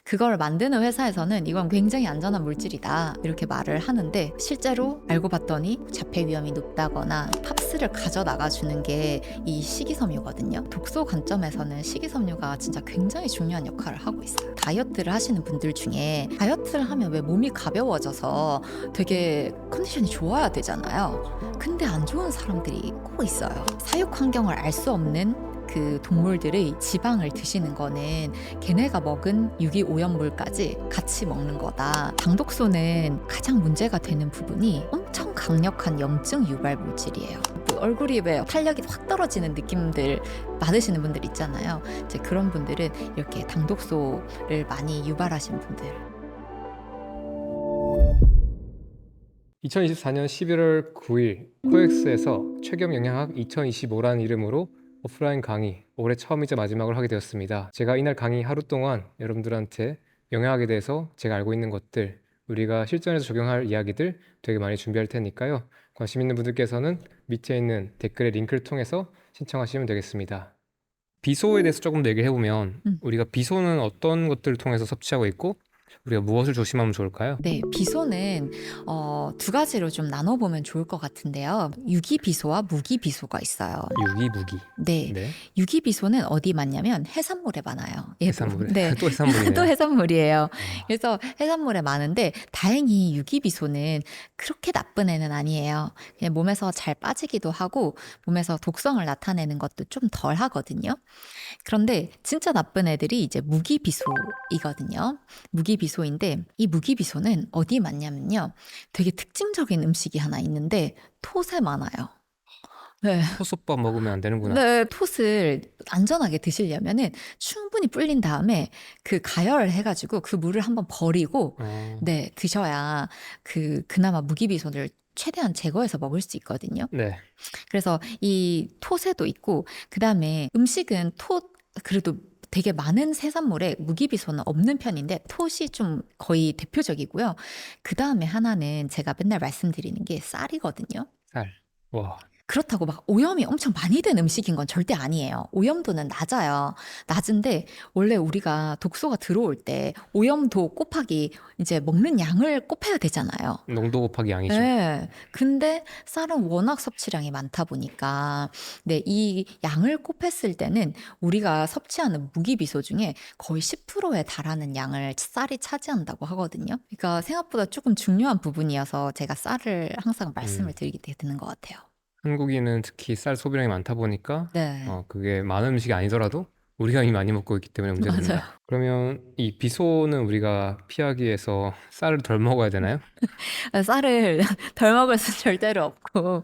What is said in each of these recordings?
그걸 만드는 회사에서는 이건 굉장히 안전한 물질이다 이렇게 말을 하는데 실제로 알고 봤더니 자폐 위험이 높다거나 팝스를 가져나가 주는 게 이 식이섬유거든요. 독소 관점에서는 식이섬유가 진짜 굉장히 중요한 역할을 하고 있어요. 다이어트를 하시는 분들 중에 다이어트를 하면 왜 몸이 가벼워져서 되게 컨디션이 좋아야 되잖아요. 근데 안 좋은 사람들이 꼭 있어요. 사육 환경을 알 수 없는 그 동물들의 지방을 드시는 거는 걔네가 먹은 유기오염물까지 같이 먹는 거다. 당독소는 가장 문제가 되는 부분이 엄청 강력한 염증 유발 물질이에요. 그 얼굴이 왜 탄력이 확 떨어지는 느낌들 받으시는 분들 있잖아요. 이제 그런 분들은 이렇게 당독소를 많이 유발하신 분들. 2024년 11월 9일 코엑스에서 최경 영양학 2025라는 이름으로 오프라인 강의, 올해 처음이자 마지막으로 하게 되었습니다. 제가 이날 강의 하루 동안 여러분들한테 영양학에 대해서 제가 알고 있는 것들, 우리가 실전에서 적용할 이야기들 되게 많이 준비할 테니까요. 관심 있는 분들께서는 밑에 있는 댓글의 링크를 통해서 신청하시면 되겠습니다. 비소에 대해서 조금 더 얘기를 해보면 우리가 비소는 어떤 것들을 통해서 섭취하고 있고 우리가 무엇을 조심하면 좋을까요? 네, 비소는 두 가지로 좀 나눠보면 좋을 것 같은데요. 유기비소와 무기비소가 있어요. 유기, 무기. 네, 네. 유기비소는 어디 많냐면 해산물에 많아요. 얘도. 해산물. 네, 또 해산물이네요. 또 해산물이에요. 아, 그래서 해산물에 많은데 다행히 유기비소는 그렇게 나쁜 애는 아니에요. 그냥 몸에서 잘 빠지기도 하고 몸에서 독성을 나타내는 것도 좀 덜 하거든요. 그런데 진짜 나쁜 애들이 이제 무기비소이거든요. 무기비소인데 이 무기비소는 어디 많냐면요. 되게 특징적인 음식이 하나 있는데 톳에 많아요. 네. 토솥밥 먹으면 안 되는구나. 네, 톳을 안전하게 드시려면은 충분히 불린 다음에 그 가열을 해가지고 그 물을 한번 버리고 네, 드셔야 그나마 무기비소를 최대한 제거해서 먹을 수 있거든요. 네. 그래서 이 톳에도 있고 그다음에 음식은 톳 그래도 되게 많은 해산물에 무기비소는 없는 편인데 톳이 좀 거의 대표적이고요. 그다음에 하나는 제가 맨날 말씀드리는 게 쌀이거든요. 쌀. 와. 그렇다고 막 오염이 엄청 많이 된 음식인 건 절대 아니에요. 오염도는 낮아요. 낮은데 원래 우리가 독소가 들어올 때 오염도 곱하기 이제 먹는 양을 곱해야 되잖아요. 농도 곱하기 양이죠. 네. 근데 쌀은 워낙 섭취량이 많다 보니까 네, 이 양을 곱했을 때는 우리가 섭취하는 무기비소 중에 거의 10%에 달하는 양을 쌀이 차지한다고 하거든요. 그러니까 생각보다 조금 중요한 부분이어서 제가 쌀을 항상 말씀을 드리게 되는 것 같아요. 한국인은 특히 쌀 소비량이 많다 보니까 네. 그게 많은 음식이 아니더라도 우리가 이미 많이 먹고 있기 때문에 문제가 맞아요. 됩니다. 그러면 이 비소는 우리가 피하기 위해서 쌀을 덜 먹어야 되나요? 쌀을 덜 먹을 수는 절대로 없고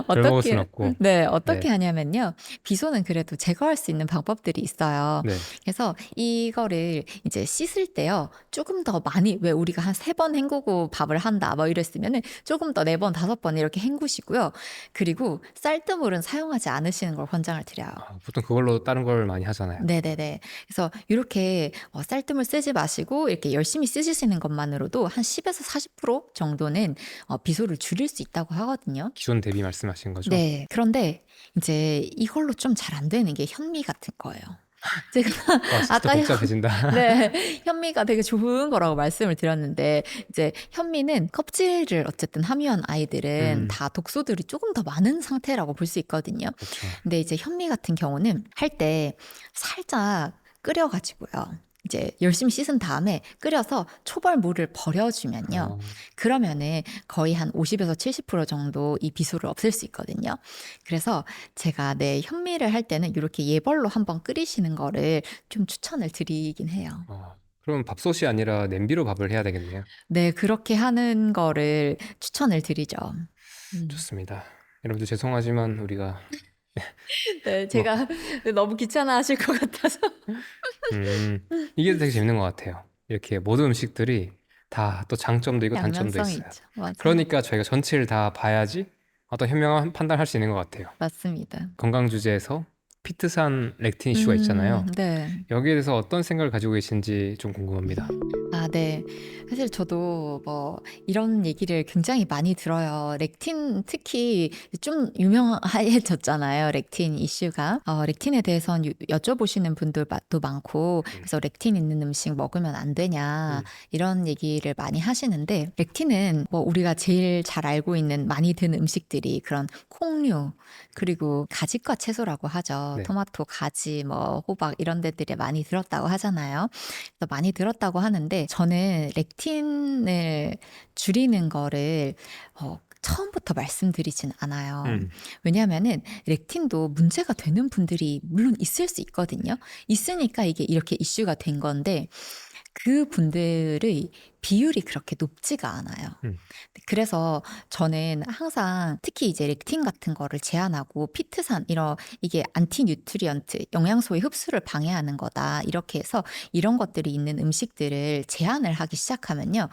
덜 먹을 순 없고. 네, 어떻게 네. 하냐면요. 비소는 그래도 제거할 수 있는 방법들이 있어요. 네. 그래서 이거를 이제 씻을 때요. 조금 더 많이 왜 우리가 한 3번 헹구고 밥을 한다 뭐 이랬으면은 조금 더 4번, 5번 이렇게 헹구시고요. 그리고 쌀뜨물은 사용하지 않으시는 걸 권장을 드려요. 보통 그걸로 다른 걸 많이 하잖아요. 네네네. 그래서 이렇게 쌀뜨물 쓰지 마시고 이렇게 열심히 쓰시는 것만으로도 한 10에서 40% 정도는 비소를 줄일 수 있다고 하거든요. 기존 대비 말씀하신 거죠? 네. 그런데 이제 이걸로 좀 잘 안 되는 게 현미 같은 거예요. 제가 와, 진짜 아까 복잡해진다. 네, 현미가 되게 좋은 거라고 말씀을 드렸는데 이제 현미는 껍질을 어쨌든 함유한 아이들은 다 독소들이 조금 더 많은 상태라고 볼 수 있거든요. 그렇죠. 근데 이제 현미 같은 경우는 할 때 살짝 끓여가지고요. 이제 열심히 씻은 다음에 끓여서 초벌 물을 버려주면요. 그러면은 거의 한 50에서 70% 정도 이 비소를 없앨 수 있거든요. 그래서 제가 현미를 할 때는 이렇게 예벌로 한번 끓이시는 거를 좀 추천을 드리긴 해요. 그럼 밥솥이 아니라 냄비로 밥을 해야 되겠네요. 네, 그렇게 하는 거를 추천을 드리죠. 좋습니다. 여러분들 죄송하지만 우리가 네, 제가 너무 귀찮아 하실 것 같아서. 이게 되게 재밌는 것 같아요. 이렇게 모든 음식들이 다 또 장점도 있고 단점도 양면성이 있어요. 있죠. 맞아요. 그러니까 저희가 전체를 다 봐야지 어떤 현명한 판단을 할 수 있는 것 같아요. 맞습니다. 건강 주제에서 피트산 렉틴 이슈가 있잖아요. 네. 여기에 대해서 어떤 생각을 가지고 계신지 좀 궁금합니다. 아, 네. 사실 저도 뭐 이런 얘기를 굉장히 많이 들어요. 렉틴 특히 좀 유명해졌잖아요. 렉틴 이슈가. 렉틴에 대해서는 여쭤보시는 분들도 많고, 그래서 렉틴 있는 음식 먹으면 안 되냐, 이런 얘기를 많이 하시는데, 렉틴은 뭐 우리가 제일 잘 알고 있는 많이 드는 음식들이 그런 콩류, 그리고 가지과 채소라고 하죠. 네. 토마토, 가지, 뭐 호박 이런 데들에 많이 들었다고 하잖아요. 그래서 많이 들었다고 하는데 저는 렉틴을 줄이는 거를 처음부터 말씀드리진 않아요. 왜냐하면은 렉틴도 문제가 되는 분들이 물론 있을 수 있거든요. 있으니까 이게 이렇게 이슈가 된 건데 그 분들의 비율이 그렇게 높지가 않아요. 그래서 저는 항상 특히 이제 렉틴 같은 거를 제한하고 피트산 이게 안티 뉴트리언트 영양소의 흡수를 방해하는 거다 이렇게 해서 이런 것들이 있는 음식들을 제한을 하기 시작하면요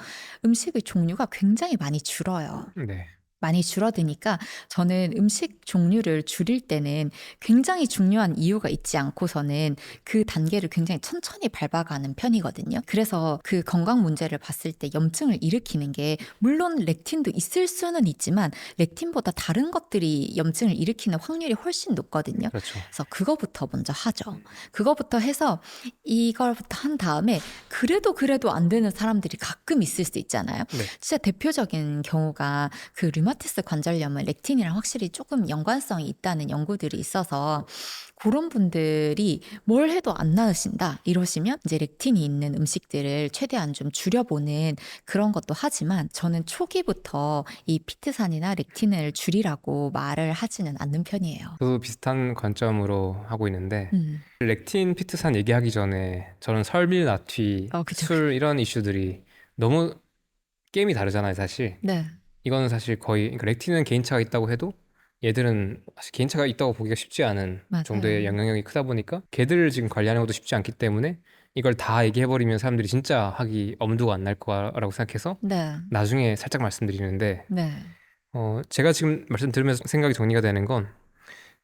음식의 종류가 굉장히 많이 줄어요. 네. 많이 줄어드니까 저는 음식 종류를 줄일 때는 굉장히 중요한 이유가 있지 않고서는 그 단계를 굉장히 천천히 밟아가는 편이거든요. 그래서 그 건강 문제를 봤을 때 염증을 일으키는 게 물론 렉틴도 있을 수는 있지만 렉틴보다 다른 것들이 염증을 일으키는 확률이 훨씬 높거든요. 그렇죠. 그래서 그거부터 먼저 하죠. 그거부터 해서 이걸부터 한 다음에 그래도 안 되는 사람들이 가끔 있을 수 있잖아요. 네. 진짜 대표적인 경우가 그 류마티스 관절염은 렉틴이랑 확실히 조금 연관성이 있다는 연구들이 있어서 그런 분들이 뭘 해도 안 나으신다 이러시면 이제 렉틴이 있는 음식들을 최대한 좀 줄여보는 그런 것도 하지만 저는 초기부터 이 피트산이나 렉틴을 줄이라고 말을 하지는 않는 편이에요. 저도 비슷한 관점으로 하고 있는데 렉틴, 피트산 얘기하기 전에 저는 설밀, 나튀, 그죠. 술 이런 이슈들이 너무 게임이 다르잖아요, 사실. 네. 이거는 사실 거의 그러니까 렉틴은 개인차가 있다고 해도 얘들은 사실 개인차가 있다고 보기가 쉽지 않은 맞아요. 정도의 영향력이 크다 보니까 걔들을 지금 관리하는 것도 쉽지 않기 때문에 이걸 다 얘기해버리면 사람들이 진짜 하기 엄두가 안 날 거라고 생각해서 네. 나중에 살짝 말씀드리는데 네. 제가 지금 말씀 들으면서 생각이 정리가 되는 건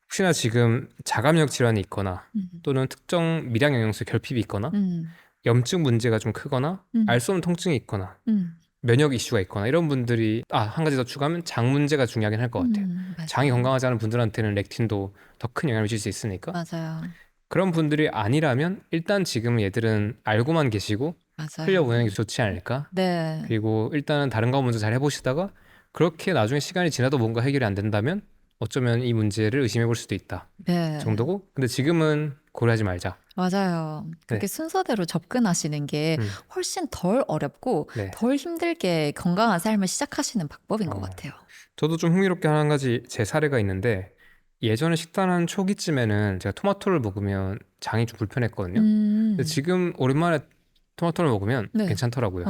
혹시나 지금 자가면역 질환이 있거나 또는 특정 미량 영양소 결핍이 있거나 염증 문제가 좀 크거나 알 수 없는 통증이 있거나 면역 이슈가 있거나 이런 분들이 한 가지 더 추가하면 장 문제가 중요하긴 할 것 같아요. 맞아요. 장이 건강하지 않은 분들한테는 렉틴도 더 큰 영향을 미칠 수 있으니까 맞아요. 그런 분들이 아니라면 일단 지금 얘들은 알고만 계시고 맞아요. 흘려보내는 게 좋지 않을까? 네. 그리고 일단은 다른 거 먼저 잘 해보시다가 그렇게 나중에 시간이 지나도 뭔가 해결이 안 된다면 어쩌면 이 문제를 의심해 볼 수도 있다 네. 정도고 근데 지금은 고려하지 말자. 맞아요. 그렇게 순서대로 접근하시는 게 훨씬 덜 어렵고 네. 덜 힘들게 건강한 삶을 시작하시는 방법인 것 같아요. 저도 좀 흥미롭게 한 가지 제 사례가 있는데 예전에 식단한 초기쯤에는 제가 토마토를 먹으면 장이 좀 불편했거든요. 근데 지금 오랜만에 토마토를 먹으면 네. 괜찮더라고요.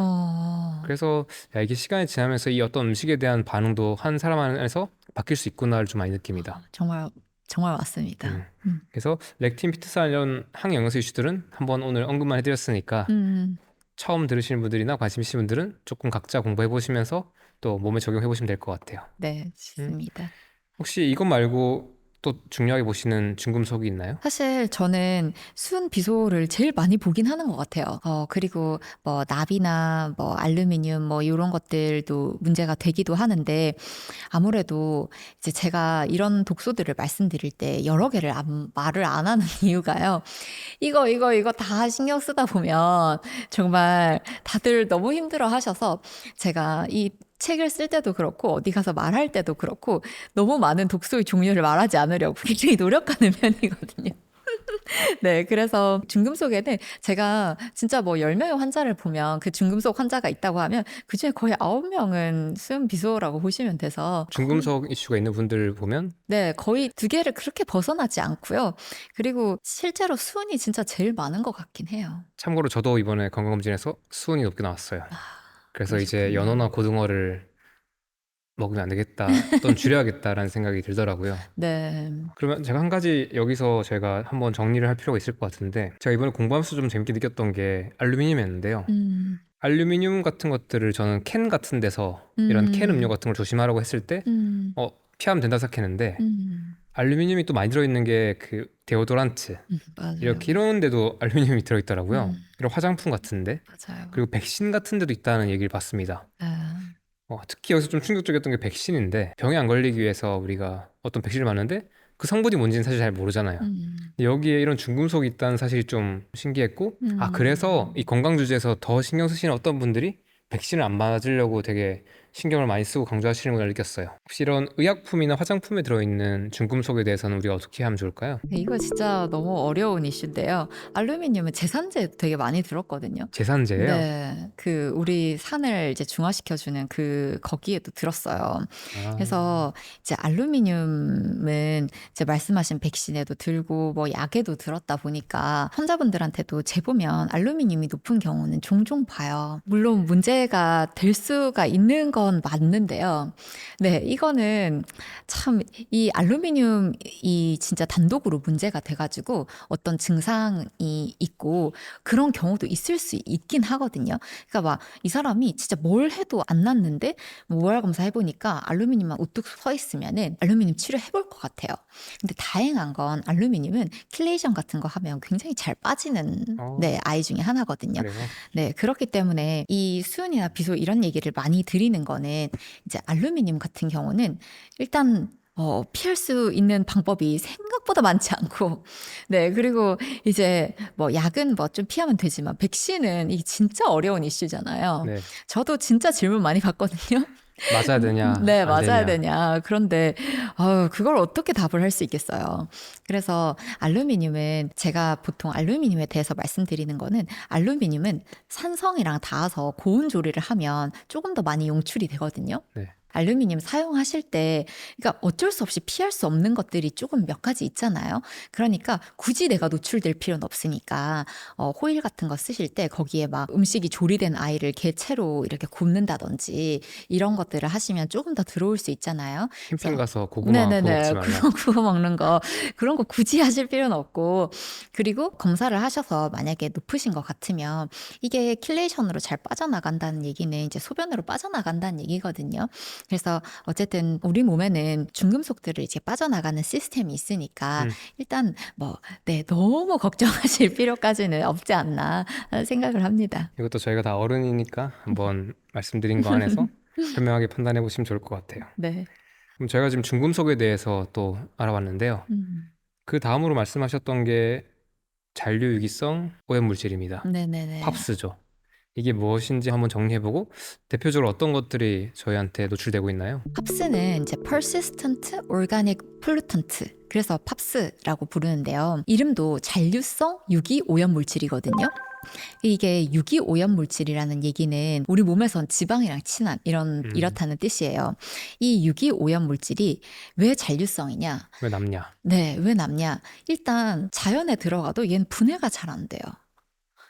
그래서 이게 시간이 지나면서 이 어떤 음식에 대한 반응도 한 사람 안에서 바뀔 수 있구나를 좀 많이 느낍니다. 정말 맞습니다. 그래서 렉틴, 피트산 이런 항영양소 이슈들은 한번 오늘 언급만 해드렸으니까 처음 들으시는 분들이나 관심 있으신 분들은 조금 각자 공부해 보시면서 또 몸에 적용해 보시면 될 것 같아요. 네, 좋습니다. 혹시 이것 말고 또 중요하게 보시는 중금속이 있나요? 사실 저는 순 비소를 제일 많이 보긴 하는 것 같아요. 그리고 뭐 납이나 뭐 알루미늄 뭐 이런 것들도 문제가 되기도 하는데 아무래도 이제 제가 이런 독소들을 말씀드릴 때 여러 개를 말을 안 하는 이유가요. 이거 다 신경 쓰다 보면 정말 다들 너무 힘들어 하셔서 제가 이 책을 쓸 때도 그렇고 어디 가서 말할 때도 그렇고 너무 많은 독소의 종류를 말하지 않으려고 굉장히 노력하는 편이거든요. 네, 그래서 중금속에는 제가 진짜 뭐 10명의 환자를 보면 그 중금속 환자가 있다고 하면 그중에 거의 9명은 수은 비소라고 보시면 돼서 중금속 이슈가 있는 분들 보면 네, 거의 두 개를 그렇게 벗어나지 않고요. 그리고 실제로 수은이 진짜 제일 많은 것 같긴 해요. 참고로 저도 이번에 건강검진에서 수은이 높게 나왔어요. 그래서 이제 그러셨군요. 연어나 고등어를 먹으면 안 되겠다 또는 줄여야겠다라는 생각이 들더라고요. 네. 그러면 제가 한 가지 여기서 제가 한번 정리를 할 필요가 있을 것 같은데 제가 이번에 공부하면서 좀 재밌게 느꼈던 게 알루미늄이었는데요. 알루미늄 같은 것들을 저는 캔 같은 데서 이런 캔 음료 같은 걸 조심하라고 했을 때 피하면 된다 생각했는데 알루미늄이 또 많이 들어있는 게 그 데오도란트 맞아요. 이런 데도 알루미늄이 들어있더라고요. 음, 이런 화장품 같은데 맞아요. 그리고 백신 같은 데도 있다는 얘기를 봤습니다. 아, 특히 여기서 좀 충격적이었던 게 백신인데 병에 안 걸리기 위해서 우리가 어떤 백신을 맞는데 그 성분이 뭔지는 사실 잘 모르잖아요. 음, 근데 여기에 이런 중금속이 있다는 사실이 좀 신기했고 그래서 이 음. 건강 주제에서 더 신경 쓰시는 어떤 분들이 백신을 안 맞으려고 되게 신경을 많이 쓰고 강조하시는 걸 느꼈어요. 혹시 이런 의약품이나 화장품에 들어있는 중금속에 대해서는 우리가 어떻게 하면 좋을까요? 네, 이거 진짜 너무 어려운 이슈인데요. 알루미늄은 제산제 되게 많이 들었거든요. 제산제예요? 네, 그 우리 산을 이제 중화시켜주는 그 거기에도 들었어요. 아, 그래서 이제 알루미늄은 이제 말씀하신 백신에도 들고 뭐 약에도 들었다 보니까 환자분들한테도 재보면 알루미늄이 높은 경우는 종종 봐요. 물론 문제가 될 수가 있는 건 맞는데요. 네, 이거는 참 이 알루미늄이 진짜 단독으로 문제가 돼가지고 어떤 증상이 있고 그런 경우도 있을 수 있긴 하거든요. 그러니까 막 이 사람이 진짜 뭘 해도 안 낫는데 뭐 모발 검사해보니까 알루미늄만 우뚝 서 있으면은 알루미늄 치료해볼 것 같아요. 근데 다행한 건 알루미늄은 킬레이션 같은 거 하면 굉장히 잘 빠지는 어, 네, 아이 중에 하나거든요. 그래요? 네, 그렇기 때문에 이 수은이나 비소 이런 얘기를 많이 드리는 거는 이제 알루미늄 같은 경우는 일단 피할 수 있는 방법이 생각보다 많지 않고, 네, 그리고 이제 뭐 약은 뭐 좀 피하면 되지만 백신은 이게 진짜 어려운 이슈잖아요. 네. 저도 진짜 질문 많이 받거든요. 맞아야 되냐, 네, 안 맞아야 되냐. 되냐. 그런데, 그걸 어떻게 답을 할 수 있겠어요. 그래서 알루미늄은 제가 보통 알루미늄에 대해서 말씀드리는 거는 알루미늄은 산성이랑 닿아서 고온 조리를 하면 조금 더 많이 용출이 되거든요. 네. 알루미늄 사용하실 때, 그러니까 어쩔 수 없이 피할 수 없는 것들이 조금 몇 가지 있잖아요. 그러니까 굳이 내가 노출될 필요는 없으니까, 호일 같은 거 쓰실 때 거기에 막 음식이 조리된 아이를 개체로 이렇게 굽는다든지 이런 것들을 하시면 조금 더 들어올 수 있잖아요. 캠핑 그래서 가서 고구마 구워 먹지 네네네. 말라. 그런 구워 먹는 거, 그런 거 굳이 하실 필요는 없고, 그리고 검사를 하셔서 만약에 높으신 것 같으면 이게 킬레이션으로 잘 빠져나간다는 얘기는 이제 소변으로 빠져나간다는 얘기거든요. 그래서 어쨌든 우리 몸에는 중금속들을 이제 빠져나가는 시스템이 있으니까 음, 일단 뭐, 네, 너무 걱정하실 필요까지는 없지 않나 생각을 합니다. 이것도 저희가 다 어른이니까 한번 말씀드린 거 안에서 현명하게 판단해 보시면 좋을 것 같아요. 네. 그럼 저희가 지금 중금속에 대해서 또 알아봤는데요. 음. 그 다음으로 말씀하셨던 게 잔류유기성 오염물질입니다. 네네네. 팝스죠. 이게 무엇인지 한번 정리해보고 대표적으로 어떤 것들이 저희한테 노출되고 있나요? 팝스는 이제 persistent organic pollutant. 그래서 팝스라고 부르는데요. 이름도 잔류성 유기 오염 물질이거든요. 이게 유기 오염 물질이라는 얘기는 우리 몸에선 지방이랑 친한 음, 이렇다는 뜻이에요. 이 유기 오염 물질이 왜 잔류성이냐? 왜 남냐? 네, 왜 남냐? 일단 자연에 들어가도 얘는 분해가 잘 안 돼요.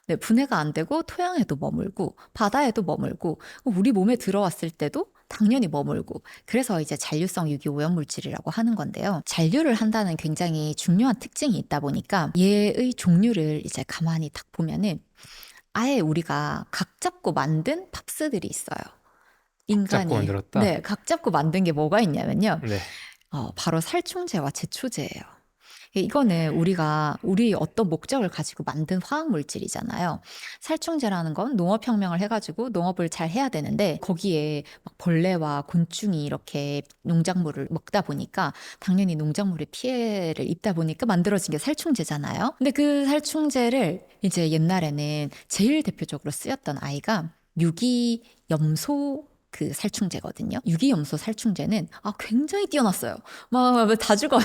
네, 분해가 안 되고 토양에도 머물고 바다에도 머물고 우리 몸에 들어왔을 때도 당연히 머물고 그래서 이제 잔류성 유기 오염물질이라고 하는 건데요. 잔류를 한다는 굉장히 중요한 특징이 있다 보니까 얘의 종류를 이제 가만히 딱 보면은 아예 우리가 각 잡고 만든 팝스들이 있어요. 잡고 인간이. 만들었다? 네, 각 잡고 만든 게 뭐가 있냐면요. 네. 바로 살충제와 제초제예요. 이거는 우리 어떤 목적을 가지고 만든 화학 물질이잖아요. 살충제라는 건 농업혁명을 해가지고 농업을 잘 해야 되는데 거기에 막 벌레와 곤충이 이렇게 농작물을 먹다 보니까 당연히 농작물에 피해를 입다 보니까 만들어진 게 살충제잖아요. 근데 그 살충제를 이제 옛날에는 제일 대표적으로 쓰였던 아이가 유기염소 그 살충제거든요. 유기염소 살충제는 굉장히 뛰어났어요. 막 다 죽어요.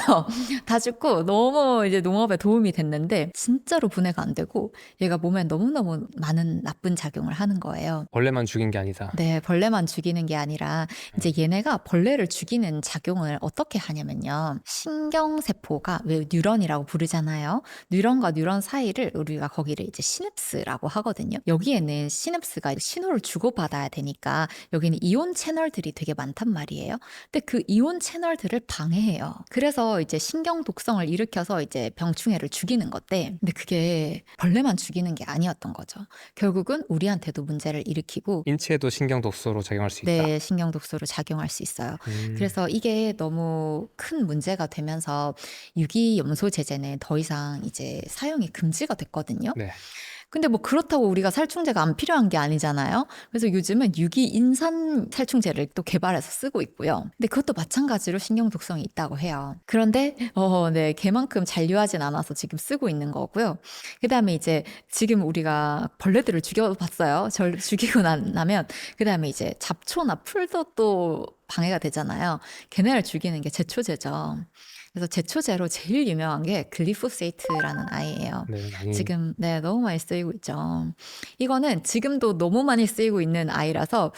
다 죽고 너무 이제 농업에 도움이 됐는데 진짜로 분해가 안 되고 얘가 몸에 너무너무 많은 나쁜 작용을 하는 거예요. 벌레만 죽인 게 아니다. 네, 벌레만 죽이는 게 아니라 이제 얘네가 벌레를 죽이는 작용을 어떻게 하냐면요. 신경세포가 왜 뉴런이라고 부르잖아요. 뉴런과 뉴런 사이를 우리가 거기를 이제 시냅스라고 하거든요. 여기에는 시냅스가 신호를 주고받아야 되니까 여기는 보면은 이온 채널들이 되게 많단 말이에요. 근데 그 이온 채널들을 방해해요. 그래서 이제 신경 독성을 일으켜서 이제 병충해를 죽이는 건데, 근데 그게 벌레만 죽이는 게 아니었던 거죠. 결국은 우리한테도 문제를 일으키고 인체에도 신경 독소로 작용할 수 있다. 네, 신경 독소로 작용할 수 있어요. 그래서 이게 너무 큰 문제가 되면서 유기염소 제제는 더 이상 이제 사용이 금지가 됐거든요. 네. 근데 뭐 그렇다고 우리가 살충제가 안 필요한 게 아니잖아요. 그래서 요즘은 유기인산 살충제를 또 개발해서 쓰고 있고요. 근데 그것도 마찬가지로 신경 독성이 있다고 해요. 그런데 네, 걔만큼 잔류하진 않아서 지금 쓰고 있는 거고요. 그다음에 이제 지금 우리가 벌레들을 죽여봤어요. 절 죽이고 나면 그다음에 이제 잡초나 풀도 또 방해가 되잖아요. 걔네를 죽이는 게 제초제죠. 그래서 제초제로 제일 유명한 게 글리포세이트라는 아이예요. 네, 많이 지금 네, 너무 많이 쓰이고 있죠. 이거는 지금도 너무 많이 쓰이고 있는 아이라서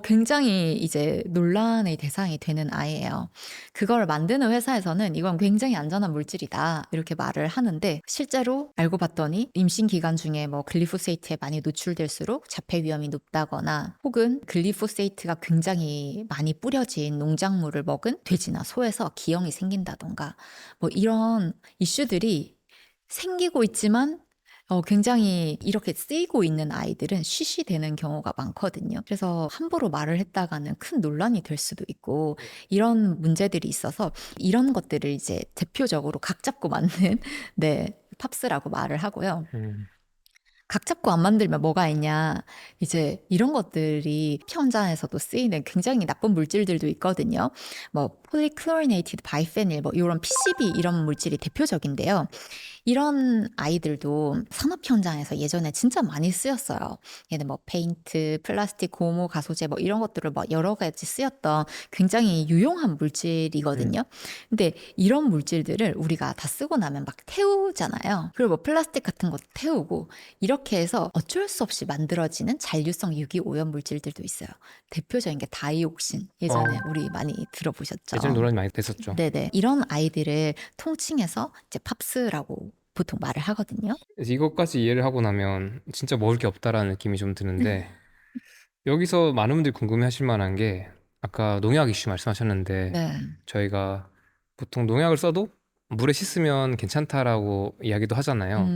굉장히 이제 논란의 대상이 되는 아이예요. 그걸 만드는 회사에서는 이건 굉장히 안전한 물질이다 이렇게 말을 하는데 실제로 알고 봤더니 임신 기간 중에 뭐 글리포세이트에 많이 노출될수록 자폐 위험이 높다거나 혹은 글리포세이트가 굉장히 많이 뿌려진 농작물을 먹은 돼지나 소에서 기형이 생긴다던가 뭐 이런 이슈들이 생기고 있지만 굉장히 이렇게 쓰이고 있는 아이들은 쉬쉬되는 경우가 많거든요. 그래서 함부로 말을 했다가는 큰 논란이 될 수도 있고 이런 문제들이 있어서 이런 것들을 이제 대표적으로 각 잡고 만든 네, 팝스라고 말을 하고요. 각 잡고 안 만들면 뭐가 있냐. 이제 이런 것들이 현장에서도 쓰이는 굉장히 나쁜 물질들도 있거든요. 뭐 polychlorinated biphenyl 뭐 이런 PCB 이런 물질이 대표적인데요. 이런 아이들도 산업 현장에서 예전에 진짜 많이 쓰였어요. 얘는 뭐 페인트, 플라스틱, 고무, 가소제 뭐 이런 것들을 뭐 여러 가지 쓰였던 굉장히 유용한 물질이거든요. 근데 이런 물질들을 우리가 다 쓰고 나면 막 태우잖아요. 그리고 뭐 플라스틱 같은 것도 태우고 이렇게 해서 어쩔 수 없이 만들어지는 잔류성 유기오염 물질들도 있어요. 대표적인 게 다이옥신. 예전에 우리 많이 들어보셨죠? 예전에 논란이 많이 됐었죠. 네네. 이런 아이들을 통칭해서 이제 팝스라고 보통 말을 하거든요. 그래서 이것까지 이해를 하고 나면 진짜 먹을 게 없다라는 느낌이 좀 드는데 여기서 많은 분들이 궁금해하실 만한 게 아까 농약 이슈 말씀하셨는데 네. 저희가 보통 농약을 써도 물에 씻으면 괜찮다라고 이야기도 하잖아요.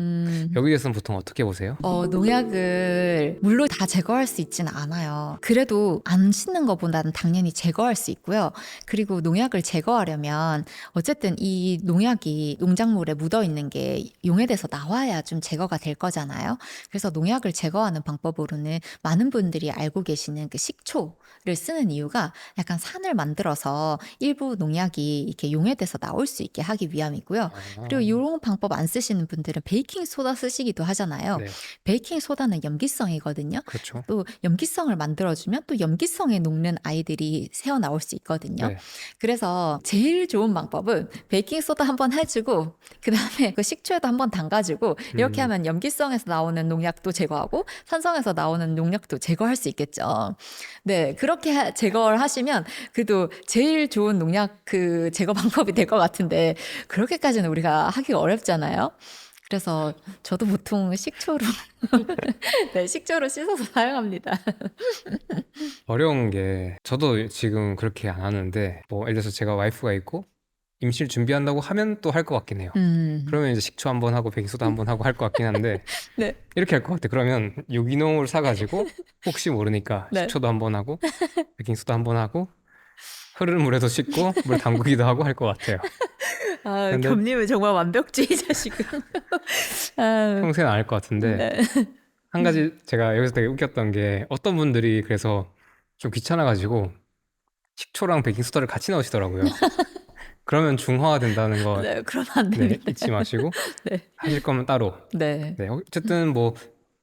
여기에 대해서는 보통 어떻게 보세요? 농약을 물로 다 제거할 수 있지는 않아요. 그래도 안 씻는 것보다는 당연히 제거할 수 있고요. 그리고 농약을 제거하려면 어쨌든 이 농약이 농작물에 묻어 있는 게 용해돼서 나와야 좀 제거가 될 거잖아요. 그래서 농약을 제거하는 방법으로는 많은 분들이 알고 계시는 그 식초를 쓰는 이유가 약간 산을 만들어서 일부 농약이 이렇게 용해돼서 나올 수 있게 하기 위함이고요. 그리고 이런 방법 안 쓰시는 분들은 베이킹 소다 쓰시기도 하잖아요. 네, 베이킹 소다는 염기성이거든요. 그렇죠. 또 염기성을 만들어주면 또 염기성에 녹는 아이들이 새어 나올 수 있거든요. 네. 그래서 제일 좋은 방법은 베이킹 소다 한번 해주고 그 다음에 그 식초에도 한번 담가주고 이렇게 하면 염기성에서 나오는 농약도 제거하고 산성에서 나오는 농약도 제거할 수 있겠죠. 네, 그렇게 제거를 하시면 그래도 제일 좋은 농약 그 제거 방법이 될 것 같은데 그렇게까지는 우리가 하기가 어렵잖아요. 그래서 저도 보통 식초로 네, 식초로 씻어서 사용합니다. 어려운 게 저도 지금 그렇게 안 하는데 뭐 예를 들어서 제가 와이프가 있고 임실 준비한다고 하면 또 할 것 같긴 해요. 그러면 이제 식초 한번 하고 베이킹소다 한번 하고 할 것 같긴 한데 네. 이렇게 할 것 같아. 그러면 유기농을 사가지고 혹시 모르니까 네. 식초도 한번 하고 베이킹소다 한번 하고 흐르는 물에도 씻고 물 담그기도 하고 할 것 같아요. 근데 겸님은 정말 완벽주의자시군. 아, 평소에는 안 할 것 같은데 네. 한 가지 제가 여기서 되게 웃겼던 게 어떤 분들이 그래서 좀 귀찮아가지고 식초랑 베이킹소다를 같이 넣으시더라고요. 그러면 중화가 된다는 거 네, 그러면 안 네, 됩니다. 잊지 마시고 네. 하실 거면 따로. 네. 네, 어쨌든 뭐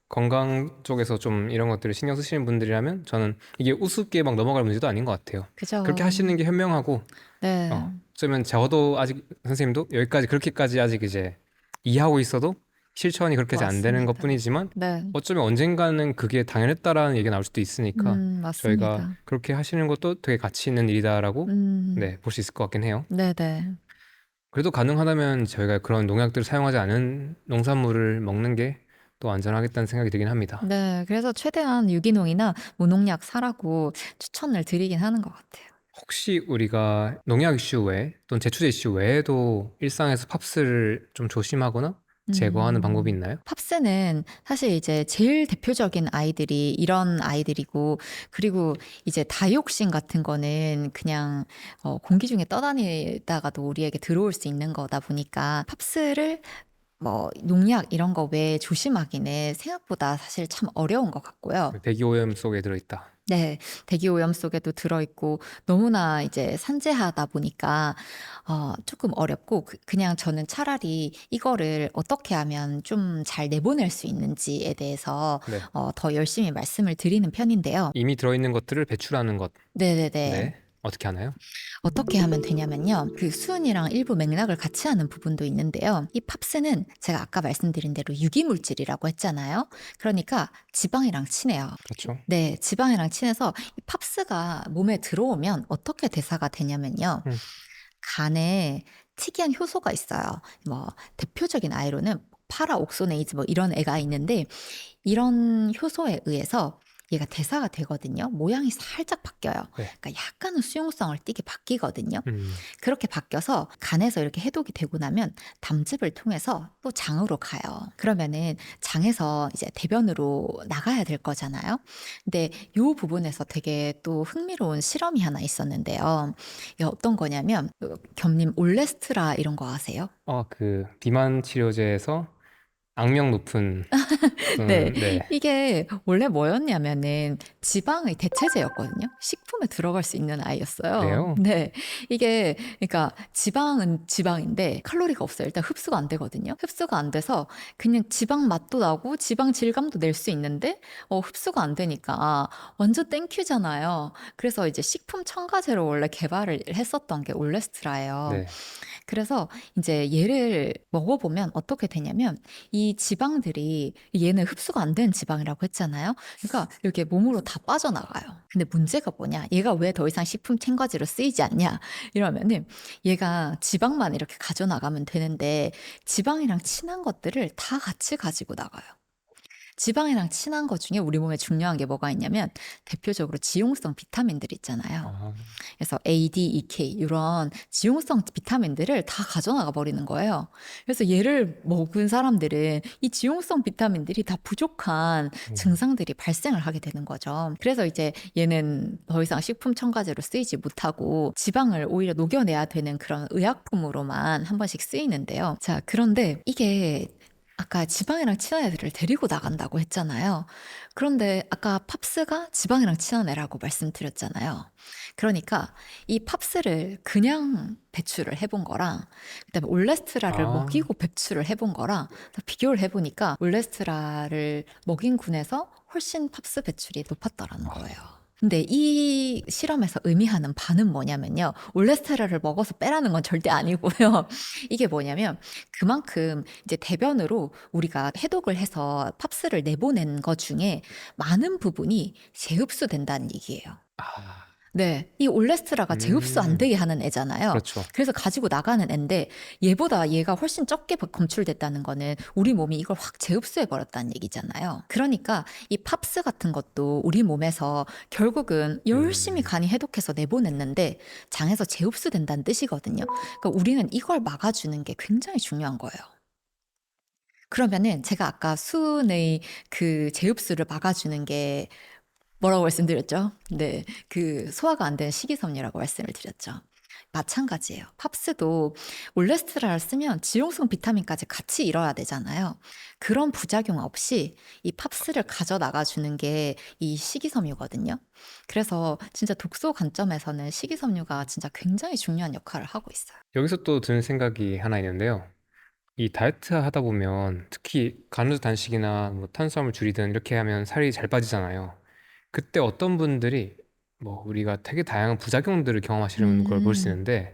건강 쪽에서 좀 이런 것들을 신경 쓰시는 분들이라면 저는 이게 우습게 막 넘어갈 문제도 아닌 것 같아요. 그죠. 그렇게 하시는 게 현명하고 네. 어쩌면 저도 아직 선생님도 여기까지 그렇게까지 아직 이제 이해하고 있어도 실천이 그렇게까지 안 되는 맞습니다. 것뿐이지만 네. 어쩌면 언젠가는 그게 당연했다라는 얘기가 나올 수도 있으니까 맞습니다. 저희가 그렇게 하시는 것도 되게 가치 있는 일이다라고 네, 볼 수 있을 것 같긴 해요. 네네. 그래도 가능하다면 저희가 그런 농약들을 사용하지 않은 농산물을 먹는 게 또 안전하겠다는 생각이 들긴 합니다. 네, 그래서 최대한 유기농이나 무농약 사라고 추천을 드리긴 하는 것 같아요. 혹시 우리가 농약 이슈 외에 또는 제초제 이슈 외에도 일상에서 팝스를 좀 조심하거나 제거하는 방법이 있나요? 팝스는 사실 이제 제일 대표적인 아이들이 이런 아이들이고, 그리고 이제 다이옥신 같은 거는 그냥 공기 중에 떠다니다가도 우리에게 들어올 수 있는 거다 보니까 팝스를 뭐 농약 이런 거 외에 조심하기는 생각보다 사실 참 어려운 것 같고요. 대기오염 속에 들어있다. 네, 대기 오염 속에도 들어있고 너무나 이제 산재하다 보니까 조금 어렵고, 그냥 저는 차라리 이거를 어떻게 하면 좀 잘 내보낼 수 있는지에 대해서 네. 더 열심히 말씀을 드리는 편인데요. 이미 들어있는 것들을 배출하는 것. 네네네. 네. 어떻게 하나요? 어떻게 하면 되냐면요. 그 수은이랑 일부 맥락을 같이 하는 부분도 있는데요. 이 팝스는 제가 아까 말씀드린 대로 유기물질이라고 했잖아요. 그러니까 지방이랑 친해요. 그렇죠. 네, 지방이랑 친해서 이 팝스가 몸에 들어오면 어떻게 대사가 되냐면요. 음. 간에 특이한 효소가 있어요. 뭐 대표적인 아이로는 파라옥소네이즈 뭐 이런 애가 있는데, 이런 효소에 의해서 얘가 대사가 되거든요. 모양이 살짝 바뀌어요. 네. 그러니까 약간은 수용성을 띠게 바뀌거든요. 음. 그렇게 바뀌어서 간에서 이렇게 해독이 되고 나면 담즙을 통해서 또 장으로 가요. 그러면은 장에서 이제 대변으로 나가야 될 거잖아요. 근데 요 부분에서 되게 또 흥미로운 실험이 하나 있었는데요. 이게 어떤 거냐면 겸님 올레스트라 이런 거 아세요? 그 비만 치료제에서 악명 높은 네, 네. 이게 원래 뭐였냐면은 지방의 대체제였거든요. 식품에 들어갈 수 있는 아이였어요. 그래요? 네, 이게 그러니까 지방은 지방인데 칼로리가 없어요. 일단 흡수가 안 되거든요. 흡수가 안 돼서 그냥 지방 맛도 나고 지방 질감도 낼 수 있는데 흡수가 안 되니까 완전 땡큐잖아요. 그래서 이제 식품 첨가제로 원래 개발을 했었던 게 올레스트라예요. 네. 그래서 이제 얘를 먹어보면 어떻게 되냐면 이 지방들이, 얘는 흡수가 안 된 지방이라고 했잖아요. 그러니까 이렇게 몸으로 다 빠져나가요. 근데 문제가 뭐냐? 얘가 왜 더 이상 식품 첨가제로 쓰이지 않냐? 이러면은 얘가 지방만 이렇게 가져나가면 되는데 지방이랑 친한 것들을 다 같이 가지고 나가요. 지방이랑 친한 것 중에 우리 몸에 중요한 게 뭐가 있냐면 대표적으로 지용성 비타민들 있잖아요. 아, 그래서 A, D, E, K 이런 지용성 비타민들을 다 가져나가 버리는 거예요. 그래서 얘를 먹은 사람들은 이 지용성 비타민들이 다 부족한 증상들이 발생을 하게 되는 거죠. 그래서 이제 얘는 더 이상 식품 첨가제로 쓰이지 못하고 지방을 오히려 녹여내야 되는 그런 의약품으로만 한 번씩 쓰이는데요. 자, 그런데 이게 아까 지방이랑 친한 애들을 데리고 나간다고 했잖아요. 그런데 아까 팝스가 지방이랑 친한 애라고 말씀드렸잖아요. 그러니까 이 팝스를 그냥 배출을 해본 거랑 그다음에 올레스트라를 아. 먹이고 배출을 해본 거랑 비교를 해보니까 올레스트라를 먹인 군에서 훨씬 팝스 배출이 높았다라는 거예요. 근데 이 실험에서 의미하는 바는 뭐냐면요. 올레스테롤을 먹어서 빼라는 건 절대 아니고요. 이게 뭐냐면 그만큼 이제 대변으로 우리가 해독을 해서 팝스를 내보낸 것 중에 많은 부분이 재흡수된다는 얘기예요. 아, 네, 이 올레스테라가 재흡수 안 되게 하는 애잖아요. 그렇죠. 그래서 가지고 나가는 애인데 얘보다 얘가 훨씬 적게 검출됐다는 거는 우리 몸이 이걸 확 재흡수해 버렸다는 얘기잖아요. 그러니까 이 팝스 같은 것도 우리 몸에서 결국은 열심히 간이 해독해서 내보냈는데 장에서 재흡수된다는 뜻이거든요. 그러니까 우리는 이걸 막아주는 게 굉장히 중요한 거예요. 그러면은 제가 아까 수은의 그 재흡수를 막아주는 게 뭐라고 말씀드렸죠? 네, 그 소화가 안 되는 식이섬유라고 말씀을 드렸죠. 마찬가지예요. 팝스도 올레스테롤을 쓰면 지용성 비타민까지 같이 잃어야 되잖아요. 그런 부작용 없이 이 팝스를 가져나가 주는 게 이 식이섬유거든요. 그래서 진짜 독소 관점에서는 식이섬유가 진짜 굉장히 중요한 역할을 하고 있어요. 여기서 또 드는 생각이 하나 있는데요. 이 다이어트 하다 보면 특히 간헐적 단식이나 뭐 탄수화물 줄이든 이렇게 하면 살이 잘 빠지잖아요. 그때 어떤 분들이 뭐 우리가 되게 다양한 부작용들을 경험하시는 걸 볼 수 있는데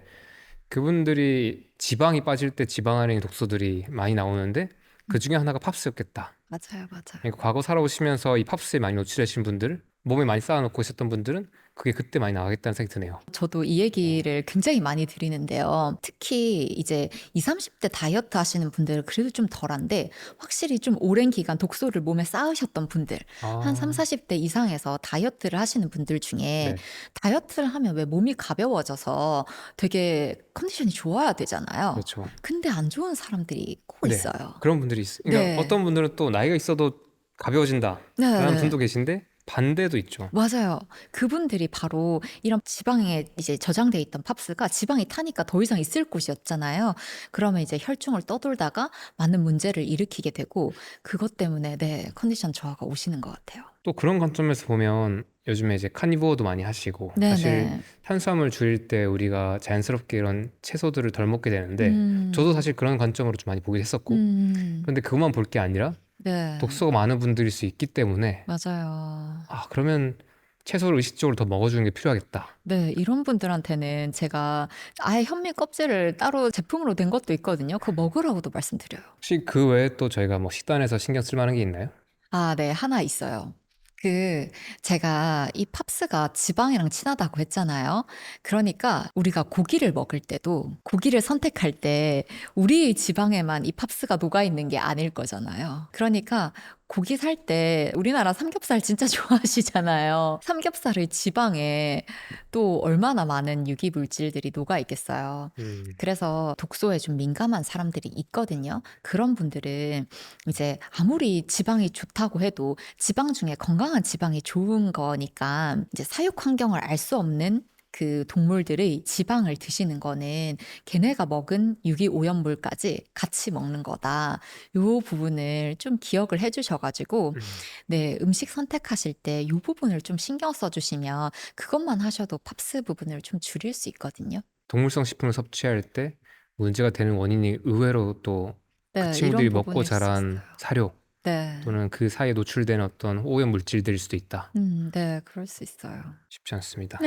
그분들이 지방이 빠질 때 지방 안에 있는 독소들이 많이 나오는데 그 중에 하나가 팝스였겠다. 맞아요, 맞아요. 그러니까 과거 살아오시면서 이 팝스에 많이 노출되신 분들 몸에 많이 쌓아놓고 있었던 분들은 그게 그때 많이 나가겠다는 생각이 드네요. 저도 이 얘기를 굉장히 많이 드리는데요. 특히 이제 20, 30대 다이어트 하시는 분들은 그래도 좀 덜한데 확실히 좀 오랜 기간 독소를 몸에 쌓으셨던 분들 한 3, 아, 40대 이상에서 다이어트를 하시는 분들 중에 네, 다이어트를 하면 왜 몸이 가벼워져서 되게 컨디션이 좋아야 되잖아요. 그렇죠. 근데 안 좋은 사람들이 꼭 네, 있어요. 그런 분들이 있어요. 그러니까 네. 어떤 분들은 또 나이가 있어도 가벼워진다라는 네. 분도 계신데 반대도 있죠. 맞아요. 그분들이 바로 이런 지방에 이제 저장돼 있던 팝스가 지방이 타니까 더 이상 있을 곳이었잖아요. 그러면 이제 혈중을 떠돌다가 많은 문제를 일으키게 되고 그것 때문에 네, 컨디션 저하가 오시는 것 같아요. 또 그런 관점에서 보면 요즘에 이제 카니보어도 많이 하시고 사실 네네. 탄수화물 줄일 때 우리가 자연스럽게 이런 채소들을 덜 먹게 되는데 저도 음, 사실 그런 관점으로 좀 많이 보긴 했었고 음, 그런데 그것만 볼 게 아니라 네, 독소가 많은 분들일 수 있기 때문에 맞아요. 그러면 채소를 의식적으로 더 먹어주는 게 필요하겠다. 네, 이런 분들한테는 제가 아예 현미 껍질을 따로 제품으로 된 것도 있거든요. 그거 먹으라고도 말씀드려요. 혹시 그 외에 또 저희가 뭐 식단에서 신경 쓸 만한 게 있나요? 아, 네, 하나 있어요. 그, 제가 이 팝스가 지방이랑 친하다고 했잖아요. 그러니까 우리가 고기를 먹을 때도 고기를 선택할 때 우리 지방에만 이 팝스가 녹아있는 게 아닐 거잖아요. 그러니까 고기 살 때 우리나라 삼겹살 진짜 좋아하시잖아요. 삼겹살의 지방에 또 얼마나 많은 유기 물질들이 녹아 있겠어요. 음, 그래서 독소에 좀 민감한 사람들이 있거든요. 그런 분들은 이제 아무리 지방이 좋다고 해도 지방 중에 건강한 지방이 좋은 거니까 이제 사육 환경을 알 수 없는 그 동물들의 지방을 드시는 거는 걔네가 먹은 유기 오염물까지 같이 먹는 거다. 요 부분을 좀 기억을 해 주셔가지고 음. 네, 음식 선택하실 때 요 부분을 좀 신경 써 주시면 그것만 하셔도 팝스 부분을 좀 줄일 수 있거든요. 동물성 식품을 섭취할 때 문제가 되는 원인이 의외로 또 그 네, 이런 친구들이 먹고 부분일 수 있어요. 자란 사료 네. 또는 그 사이에 노출된 어떤 오염 물질들일 수도 있다. 네, 그럴 수 있어요. 쉽지 않습니다.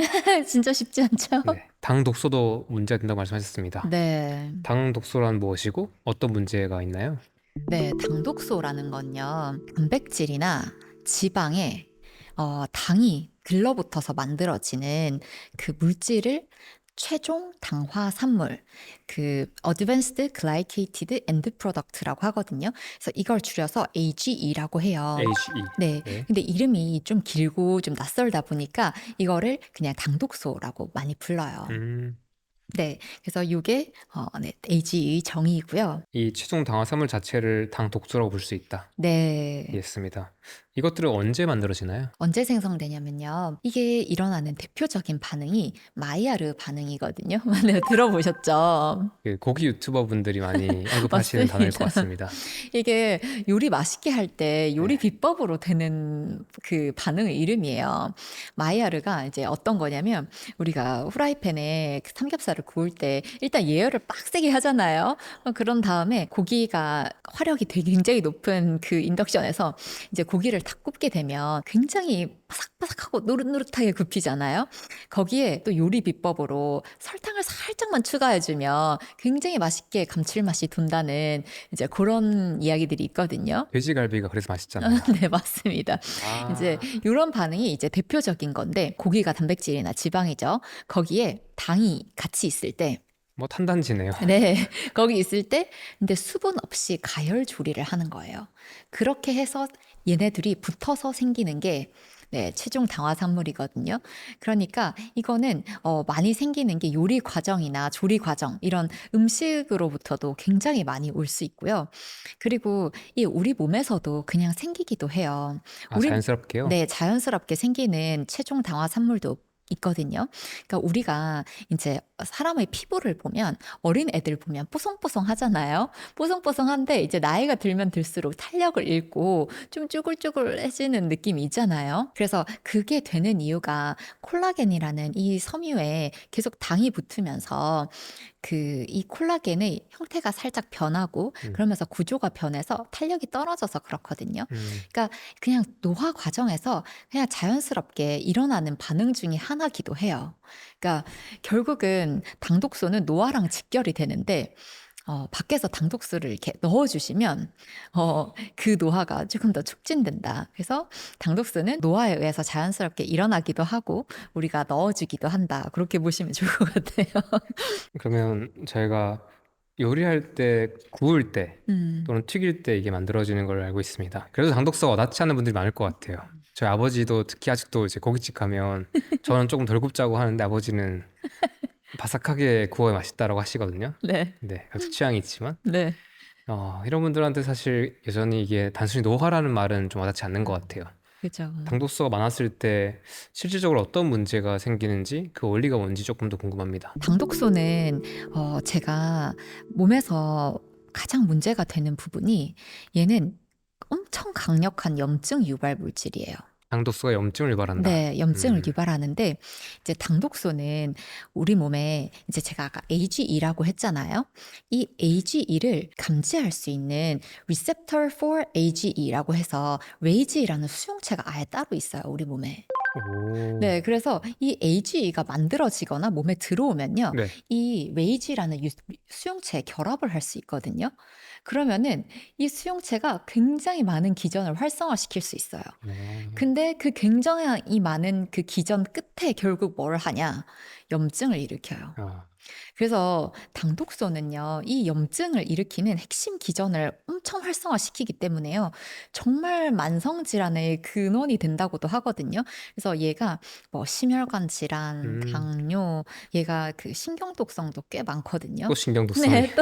진짜 쉽지 않죠? 네. 당 독소도 문제가 된다고 말씀하셨습니다. 네. 당 독소란 무엇이고 어떤 문제가 있나요? 네, 당독소라는 건요, 단백질이나 지방에 당이 들러붙어서 만들어지는 그 물질을 최종 당화 산물, 그 Advanced Glycated End Product라고 하거든요. 그래서 이걸 줄여서 AGE라고 해요. AGE. 네. 네. 근데 이름이 좀 길고 좀 낯설다 보니까 이거를 그냥 당독소라고 많이 불러요. 음, 네. 그래서 이게 네, AGE 정의이고요. 이 최종 당화산물 자체를 당 독소라고 볼 수 있다. 네. 이해했습니다. 이것들은 언제 만들어지나요? 언제 생성되냐면요. 이게 일어나는 대표적인 반응이 마이야르 반응이거든요. 네, 들어보셨죠? 그 고기 유튜버 분들이 많이 언급하시는 단어일 것 맞습니다. 같습니다. 이게 요리 맛있게 할 때 요리 네. 비법으로 되는 그 반응의 이름이에요. 마이야르가 이제 어떤 거냐면 우리가 후라이팬에 그 삼겹살을 구울 때 일단 예열을 빡세게 하잖아요. 그런 다음에 고기가 화력이 되게 굉장히 높은 그 인덕션에서 이제 고기를 탁 굽게 되면 굉장히 바삭바삭하고 노릇노릇하게 굽히잖아요. 거기에 또 요리 비법으로 설탕을 살짝만 추가해주면 굉장히 맛있게 감칠맛이 돈다는 이제 그런 이야기들이 있거든요. 돼지갈비가 그래서 맛있잖아요. 네, 맞습니다. 이제 아, 이런 반응이 이제 대표적인 건데 고기가 단백질이나 지방이죠. 거기에 당이 같이 있을 때 뭐 탄단지네요. 네, 거기 있을 때 근데 수분 없이 가열 조리를 하는 거예요. 그렇게 해서 얘네들이 붙어서 생기는 게 네, 최종 당화 산물이거든요. 그러니까 이거는 많이 생기는 게 요리 과정이나 조리 과정 이런 음식으로부터도 굉장히 많이 올 수 있고요. 그리고 이 우리 몸에서도 그냥 생기기도 해요. 우리 자연스럽게요. 네, 자연스럽게 생기는 최종 당화 산물도 있거든요. 그러니까 우리가 이제 사람의 피부를 보면 어린 애들 보면 뽀송뽀송하잖아요. 뽀송뽀송한데 이제 나이가 들면 들수록 탄력을 잃고 좀 쭈글쭈글해지는 느낌이 있잖아요. 그래서 그게 되는 이유가 콜라겐이라는 이 섬유에 계속 당이 붙으면서 그 이 콜라겐의 형태가 살짝 변하고 음, 그러면서 구조가 변해서 탄력이 떨어져서 그렇거든요. 음, 그러니까 그냥 노화 과정에서 그냥 자연스럽게 일어나는 반응 중에 하나기도 해요. 그러니까 결국은 당독소는 노화랑 직결이 되는데 밖에서 당독수를 이렇게 넣어주시면 그 노화가 조금 더 촉진된다. 그래서 당독수는 노화에 의해서 자연스럽게 일어나기도 하고 우리가 넣어주기도 한다. 그렇게 보시면 좋을 것 같아요. 그러면 저희가 요리할 때, 구울 때 음, 또는 튀길 때 이게 만들어지는 걸 알고 있습니다. 그래서 당독서가 와닿지 않는 분들이 많을 것 같아요. 저희 아버지도 특히 아직도 이제 고깃집 가면 저는 조금 덜 굽자고 하는데 아버지는 바삭하게 구워야 맛있다라고 하시거든요. 네, 네, 각자 취향이 있지만 네, 이런 분들한테 사실 여전히 이게 단순히 노화라는 말은 좀 와닿지 않는 것 같아요. 그죠. 당독서가 많았을 때 실질적으로 어떤 문제가 생기는지 그 원리가 뭔지 조금 더 궁금합니다. 당독소는 제가 몸에서 가장 문제가 되는 부분이 얘는 엄청 강력한 염증 유발 물질이에요. 당독서가 염증을 유발한다. 네, 염증을 음, 유발하는데 이제 당독소는 우리 몸에 이제 제가 아까 AGE라고 했잖아요. 이 AGE를 감지할 수 있는 receptor for AGE라고 해서 RAGE라는 수용체가 아예 따로 있어요, 우리 몸에. 오, 네, 그래서 이 AGE가 만들어지거나 몸에 들어오면요, 네. 이 RAGE라는 수용체에 결합을 할 수 있거든요. 그러면은 이 수용체가 굉장히 많은 기전을 활성화시킬 수 있어요. 어, 근데 그 굉장히 많은 그 기전 끝에 결국 뭘 하냐? 염증을 일으켜요. 아, 그래서 당독소는요, 이 염증을 일으키는 핵심 기전을 엄청 활성화시키기 때문에요, 정말 만성 질환의 근원이 된다고도 하거든요. 그래서 얘가 뭐 심혈관 질환, 음, 당뇨, 얘가 그 신경 독성도 꽤 또 많거든요. 신경 독성이. 네,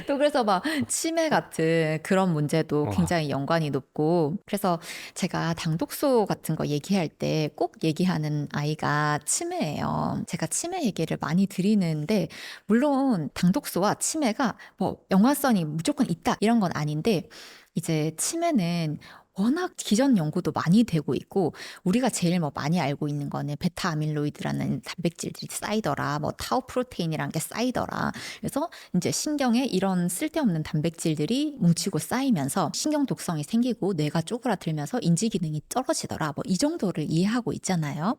또 그래서 막 치매 같은 그런 문제도 와, 굉장히 연관이 높고, 그래서 제가 당독소 같은 거 얘기할 때 꼭 얘기하는 아이가 치매예요. 제가 치매 얘기를 많이 드리는데, 물론 당독소와 치매가 뭐 연관성이 무조건 있다 이런 건 아닌데, 이제 치매는 워낙 기전 연구도 많이 되고 있고, 우리가 제일 뭐 많이 알고 있는 거는 베타 아밀로이드라는 단백질들이 쌓이더라, 뭐 타우 프로테인이라는 게 쌓이더라. 그래서 이제 신경에 이런 쓸데없는 단백질들이 뭉치고 쌓이면서 신경 독성이 생기고 뇌가 쪼그라들면서 인지 기능이 떨어지더라. 뭐 이 정도를 이해하고 있잖아요.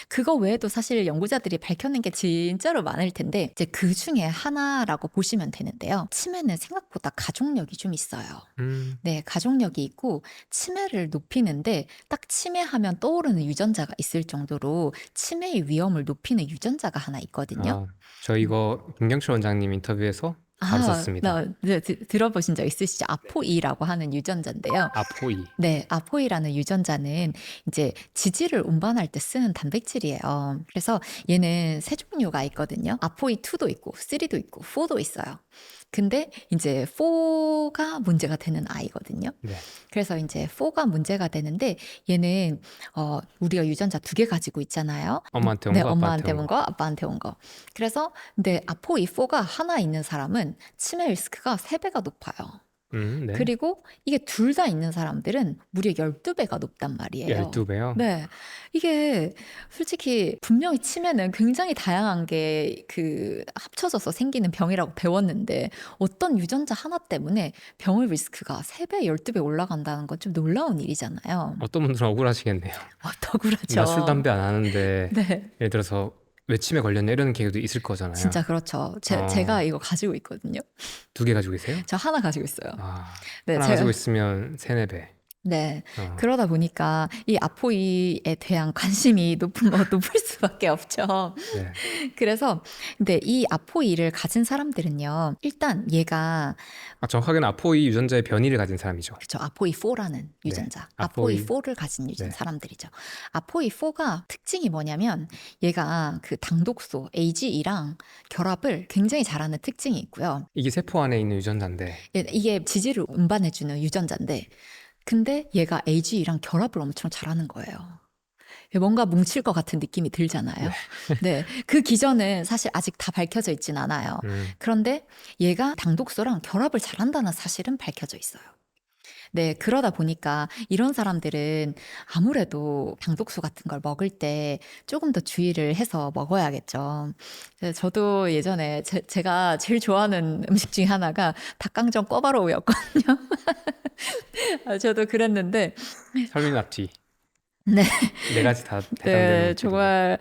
그거 외에도 사실 연구자들이 밝혀낸 게 진짜로 많을 텐데, 이제 그 중에 하나라고 보시면 되는데요. 치매는 생각보다 가족력이 좀 있어요. 음, 네, 가족력이 있고 치매를 높이는데 딱 치매하면 떠오르는 유전자가 있을 정도로 치매의 위험을 높이는 유전자가 하나 있거든요. 아, 저 이거 김경철 원장님 인터뷰에서 바로 썼습니다. 네, 들어보신 적 있으시죠? 아포이라고 하는 유전자인데요. 아포이. 네, 아포이라는 유전자는 이제 지질을 운반할 때 쓰는 단백질이에요. 그래서 얘는 세 종류가 있거든요. 아포이2도 있고, 3도 있고, 4도 있어요. 근데 이제 4가 문제가 되는 아이거든요. 네. 그래서 이제 4가 문제가 되는데, 얘는 우리가 유전자 2개 가지고 있잖아요. 엄마한테 온 네, 거, 아빠한테 엄마한테 온 온 거. 거, 아빠한테 온 거. 그래서 근데 아포이 4가 하나 있는 사람은 치매 리스크가 3배가 높아요. 네. 그리고 이게 둘 다 있는 사람들은 무려 12배가 높단 말이에요. 12배요. 네. 이게 솔직히 분명히 치매는 굉장히 다양한 게 그 합쳐져서 생기는 병이라고 배웠는데, 어떤 유전자 하나 때문에 병의 리스크가 3배, 12배 올라간다는 건 좀 놀라운 일이잖아요. 어떤 분들은 억울하시겠네요. 나 술, 억울하죠. 담배 안 하는데 네. 예를 들어서 왜 치매 걸렸냐 이런 계획도 있을 거잖아요. 진짜 그렇죠. 어, 제가 이거 가지고 있거든요. 2개 가지고 계세요? 저 하나 가지고 있어요. 아, 네, 하나 가지고 있으면 3, 4배. 네. 어, 그러다 보니까 이 아포이에 대한 관심이 높을 수밖에 없죠. 네. 그래서 근데 이 아포이를 가진 사람들은요, 일단 얘가 정확하게는 아포이 유전자의 변이를 가진 사람이죠. 그렇죠. 아포이4라는 네. 유전자. 아포이. 아포이4를 가진 네. 사람들이죠. 아포이4가 특징이 뭐냐면, 얘가 그 당독소 AGE랑 결합을 굉장히 잘하는 특징이 있고요. 이게 세포 안에 있는 유전자인데 이게 지질을 운반해주는 유전자인데, 근데 얘가 AGE랑 결합을 엄청 잘하는 거예요. 뭔가 뭉칠 것 같은 느낌이 들잖아요. 네. 그 기전은 사실 아직 다 밝혀져 있진 않아요. 그런데 얘가 당독소랑 결합을 잘한다는 사실은 밝혀져 있어요. 네, 그러다 보니까 이런 사람들은 아무래도 당독소 같은 걸 먹을 때 조금 더 주의를 해서 먹어야겠죠. 저도 예전에 제가 제일 좋아하는 음식 중에 하나가 닭강정 꿔바로우였거든요. 저도 그랬는데, 설민 앞뒤. 네. 네 가지 다 해당되는 네, 물질이에요. 정말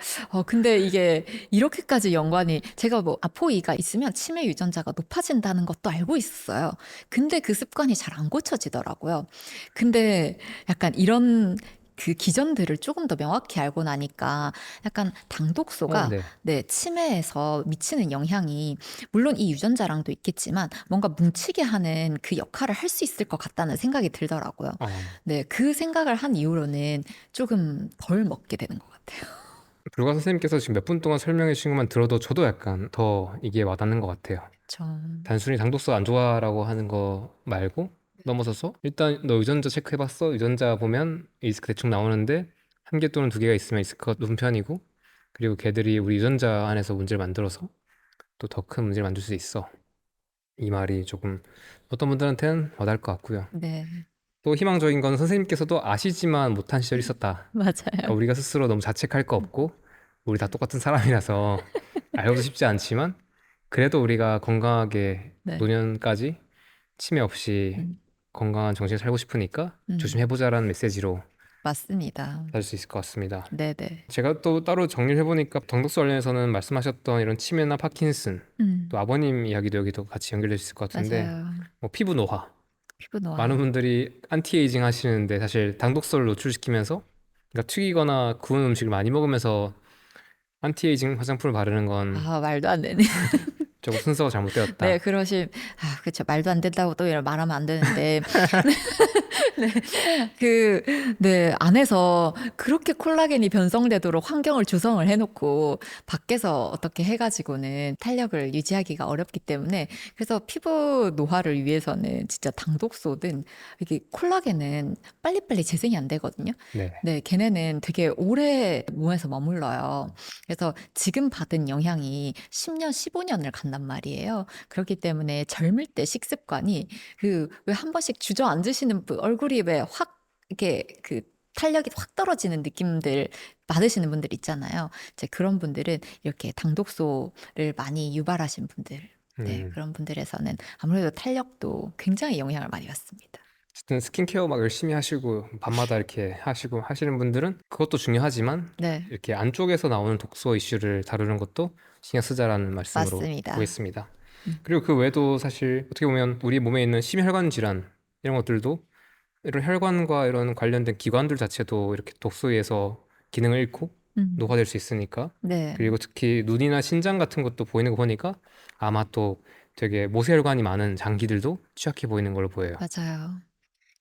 근데 이게 이렇게까지 연관이 제가 뭐 아포이가 있으면 치매 유전자가 높아진다는 것도 알고 있었어요. 근데 그 습관이 잘 안 고쳐지더라고요. 근데 약간 이런 그 기전들을 조금 더 명확히 알고 나니까 약간 당독소가 네. 네, 치매에서 미치는 영향이 물론 이 유전자랑도 있겠지만 뭔가 뭉치게 하는 그 역할을 할 수 있을 것 같다는 생각이 들더라고요. 어, 네, 그 생각을 한 이후로는 조금 덜 먹게 되는 것 같아요. 불과 선생님께서 지금 몇 분 동안 설명해 주신 것만 들어도 저도 약간 더 이게 와닿는 것 같아요. 전 단순히 당독소 안 좋아라고 하는 거 말고 넘어서서 일단 너 유전자 체크해봤어? 유전자 보면 리스크 대충 나오는데 한 개 또는 두 개가 있으면 리스크가 높은 편이고 그리고 걔들이 우리 유전자 안에서 문제를 만들어서 또 더 큰 문제를 만들 수 있어. 이 말이 조금 어떤 분들한테는 와닿을 것 같고요. 네, 또 희망적인 건 선생님께서도 아시지만 못한 시절이 있었다. 그러니까 맞아요. 우리가 스스로 너무 자책할 거 없고 우리 다 똑같은 사람이라서 알고도 쉽지 않지만 그래도 우리가 건강하게 네, 노년까지 치매 없이 음, 건강한 정신을 살고 싶으니까 음, 조심해보자라는 메시지로 맞습니다. 살 수 있을 것 같습니다. 네네. 제가 또 따로 정리를 해보니까 당독소 관련해서는 말씀하셨던 이런 치매나 파킨슨 또 아버님 이야기도 여기도 같이 연결될 수 있을 것 같은데 맞아요. 뭐 피부 노화 피부 많은 노화. 분들이 안티에이징 하시는데 사실 당독소를 노출시키면서 그러니까 튀기거나 구운 음식을 많이 먹으면서 안티에이징 화장품을 바르는 건 아, 말도 안 되네. 조금 순서가 네, 잘못되었다. 그렇죠. 말도 안 된다고 또 이런 말하면 안 되는데. 네, 그, 네, 안에서 그렇게 콜라겐이 변성되도록 환경을 조성을 해놓고 밖에서 어떻게 해가지고는 탄력을 유지하기가 어렵기 때문에 그래서 피부 노화를 위해서는 진짜 당독소든 이게 콜라겐은 빨리빨리 재생이 안 되거든요. 네. 네, 걔네는 되게 오래 몸에서 머물러요. 그래서 지금 받은 영향이 10년, 15년을 간단 말이에요. 그렇기 때문에 젊을 때 식습관이 그 왜 한 번씩 주저앉으시는 분 얼굴이 왜 확 이렇게 그 탄력이 확 떨어지는 느낌들 받으시는 분들 있잖아요. 이제 그런 분들은 이렇게 당독소를 많이 유발하신 분들, 네, 음. 그런 분들에서는 아무래도 탄력도 굉장히 영향을 많이 받습니다. 어쨌든 스킨케어 막 열심히 하시고 밤마다 이렇게 하시고 하시는 분들은 그것도 중요하지만 네, 이렇게 안쪽에서 나오는 독소 이슈를 다루는 것도 신경 쓰자라는 말씀으로 맞습니다. 보겠습니다. 음, 그리고 그 외에도 사실 어떻게 보면 우리 몸에 있는 심혈관 질환 이런 것들도 이런 혈관과 이런 관련된 기관들 자체도 이렇게 독소에 의해서 기능을 잃고 음, 노화될 수 있으니까 네, 그리고 특히 눈이나 신장 같은 것도 보이는 거 보니까 아마 또 되게 모세혈관이 많은 장기들도 취약해 보이는 걸로 보여요. 맞아요.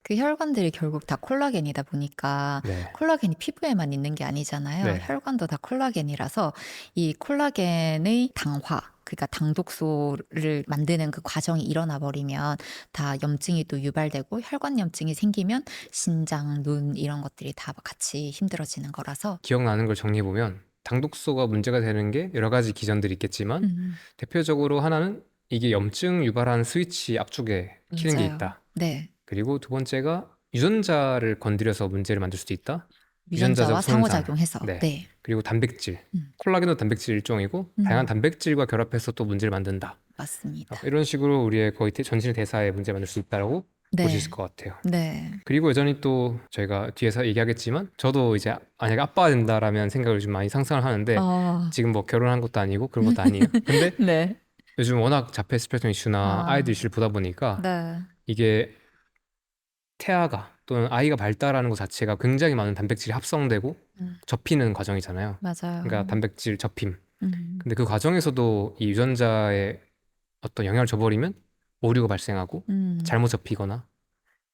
그 혈관들이 결국 다 콜라겐이다 보니까 네. 콜라겐이 피부에만 있는 게 아니잖아요. 네. 혈관도 다 콜라겐이라서 이 콜라겐의 당화, 그러니까 당독소를 만드는 그 과정이 일어나 버리면 다 염증이 또 유발되고 혈관 염증이 생기면 신장, 눈 이런 것들이 다 같이 힘들어지는 거라서 기억나는 걸 정리해 보면 당독소가 문제가 되는 게 여러 가지 기전들이 있겠지만 음, 대표적으로 하나는 이게 염증 유발하는 스위치 앞쪽에 키는 게 맞아요. 있다. 네. 그리고 두 번째가 유전자를 건드려서 문제를 만들 수도 있다. 유전자적 유전자와 손상. 상호작용해서 네. 네. 그리고 단백질. 음, 콜라겐도 단백질 일종이고 다양한 음, 단백질과 결합해서 또 문제를 만든다. 맞습니다. 이런 식으로 우리의 거의 전신의 대사에 문제 만들 수 있다라고 보실 수 있을 네. 것 같아요. 네. 그리고 여전히 또 저희가 뒤에서 얘기하겠지만 저도 이제 만약에 아빠가 된다라면 생각을 좀 많이 상상을 하는데 어, 지금 뭐 결혼한 것도 아니고 그런 것도 아니에요. 근데 네. 요즘 워낙 자폐 스펙트럼 이슈나 아이들 아, 이슈를 보다 보니까 네. 이게 태아가 또는 아이가 발달하는 것 자체가 굉장히 많은 단백질이 합성되고 음, 접히는 과정이잖아요. 그러니까 맞아요. 단백질 접힘. 음, 근데 그 과정에서도 이 유전자에 어떤 영향을 줘버리면 오류가 발생하고 음, 잘못 접히거나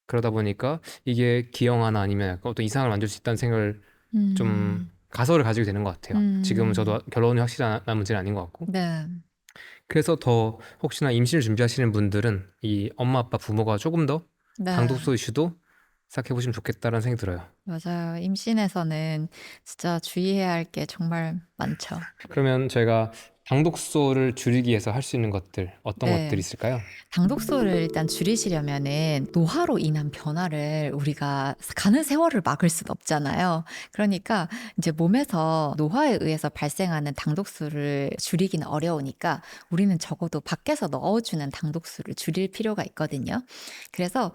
그러다 보니까 이게 기형아나 아니면 약간 어떤 이상을 만들 수 있다는 생각을 좀 음, 가설을 가지게 되는 것 같아요. 지금은 저도 음, 결론이 확실한 문제는 아닌 것 같고. 네, 그래서 더 혹시나 임신을 준비하시는 분들은 이 엄마 아빠 부모가 조금 더 네, 당독소 이슈도 생각해 보시면 좋겠다라는 생각이 들어요. 맞아요. 임신에서는 진짜 주의해야 할 게 정말 많죠. 그러면 저희가 당독소를 줄이기 위해서 할 수 있는 것들 어떤 네. 것들이 있을까요? 당독소를 일단 줄이시려면은 노화로 인한 변화를 우리가 가는 세월을 막을 순 없잖아요. 그러니까 이제 몸에서 노화에 의해서 발생하는 당독수를 줄이기는 어려우니까 우리는 적어도 밖에서 넣어주는 당독수를 줄일 필요가 있거든요. 그래서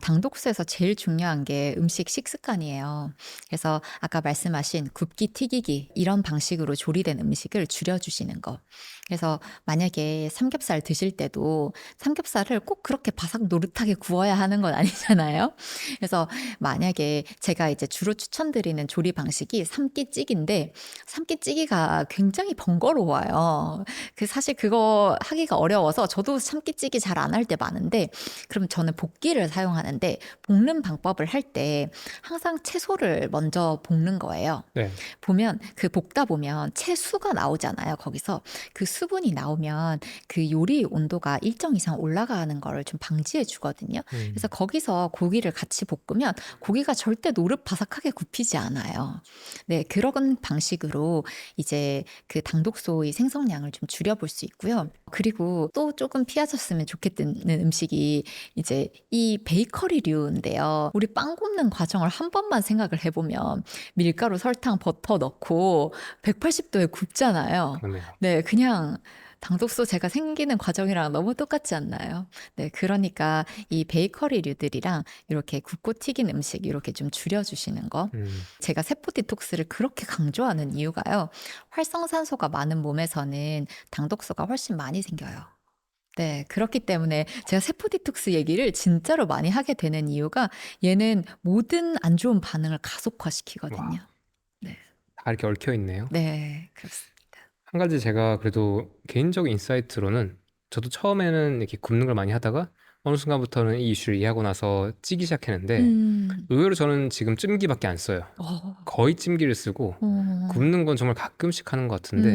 당독수에서 제일 중요한 게 음식 식습관이에요. 그래서 아까 말씀하신 굽기, 튀기기 이런 방식으로 조리된 음식을 줄여주시는 거. 그래서 만약에 삼겹살 드실 때도 삼겹살을 꼭 그렇게 바삭 노릇하게 구워야 하는 건 아니잖아요. 그래서 만약에 제가 이제 주로 추천드리는 조리 방식이 삼기찌기인데 삼기찌기가 굉장히 번거로워요. 사실 그거 하기가 어려워서 저도 삼기찌기 잘 안 할 때 많은데 그럼 저는 볶기를 사용하는데 볶는 방법을 할 때 항상 채소를 먼저 볶는 거예요. 네. 보면 그 볶다 보면 채수가 나오잖아요. 거기서 그 수분이 나오면 그 요리 온도가 일정 이상 올라가는 거를 좀 방지해 주거든요. 그래서 거기서 고기를 같이 볶으면 고기가 절대 노릇 바삭하게 굽히지 않아요. 네, 그런 방식으로 이제 그 당독소의 생성량을 좀 줄여볼 수 있고요. 그리고 또 조금 피하셨으면 좋겠는 음식이 이제 이 베이커리류인데요. 우리 빵 굽는 과정을 한 번만 생각을 해보면 밀가루, 설탕, 버터 넣고 180도에 굽잖아요. 그러네요. 네, 그냥 당독소 제가 생기는 과정이랑 너무 똑같지 않나요? 네, 그러니까 이 베이커리류들이랑 이렇게 굽고 튀긴 음식 이렇게 좀 줄여주시는 거. 제가 세포 디톡스를 그렇게 강조하는 이유가요. 활성산소가 많은 몸에서는 당독소가 훨씬 많이 생겨요. 네, 그렇기 때문에 제가 세포 디톡스 얘기를 진짜로 많이 하게 되는 이유가 얘는 모든 안 좋은 반응을 가속화시키거든요. 다 이렇게 얽혀 있네요. 네, 그렇습니다. 한 가지 제가 그래도 개인적인 인사이트로는 저도 처음에는 이렇게 굽는 걸 많이 하다가 어느 순간부터는 이 이슈를 이해하고 나서 찌기 시작했는데 의외로 저는 지금 찜기밖에 안 써요. 거의 찜기를 쓰고 굽는 건 정말 가끔씩 하는 것 같은데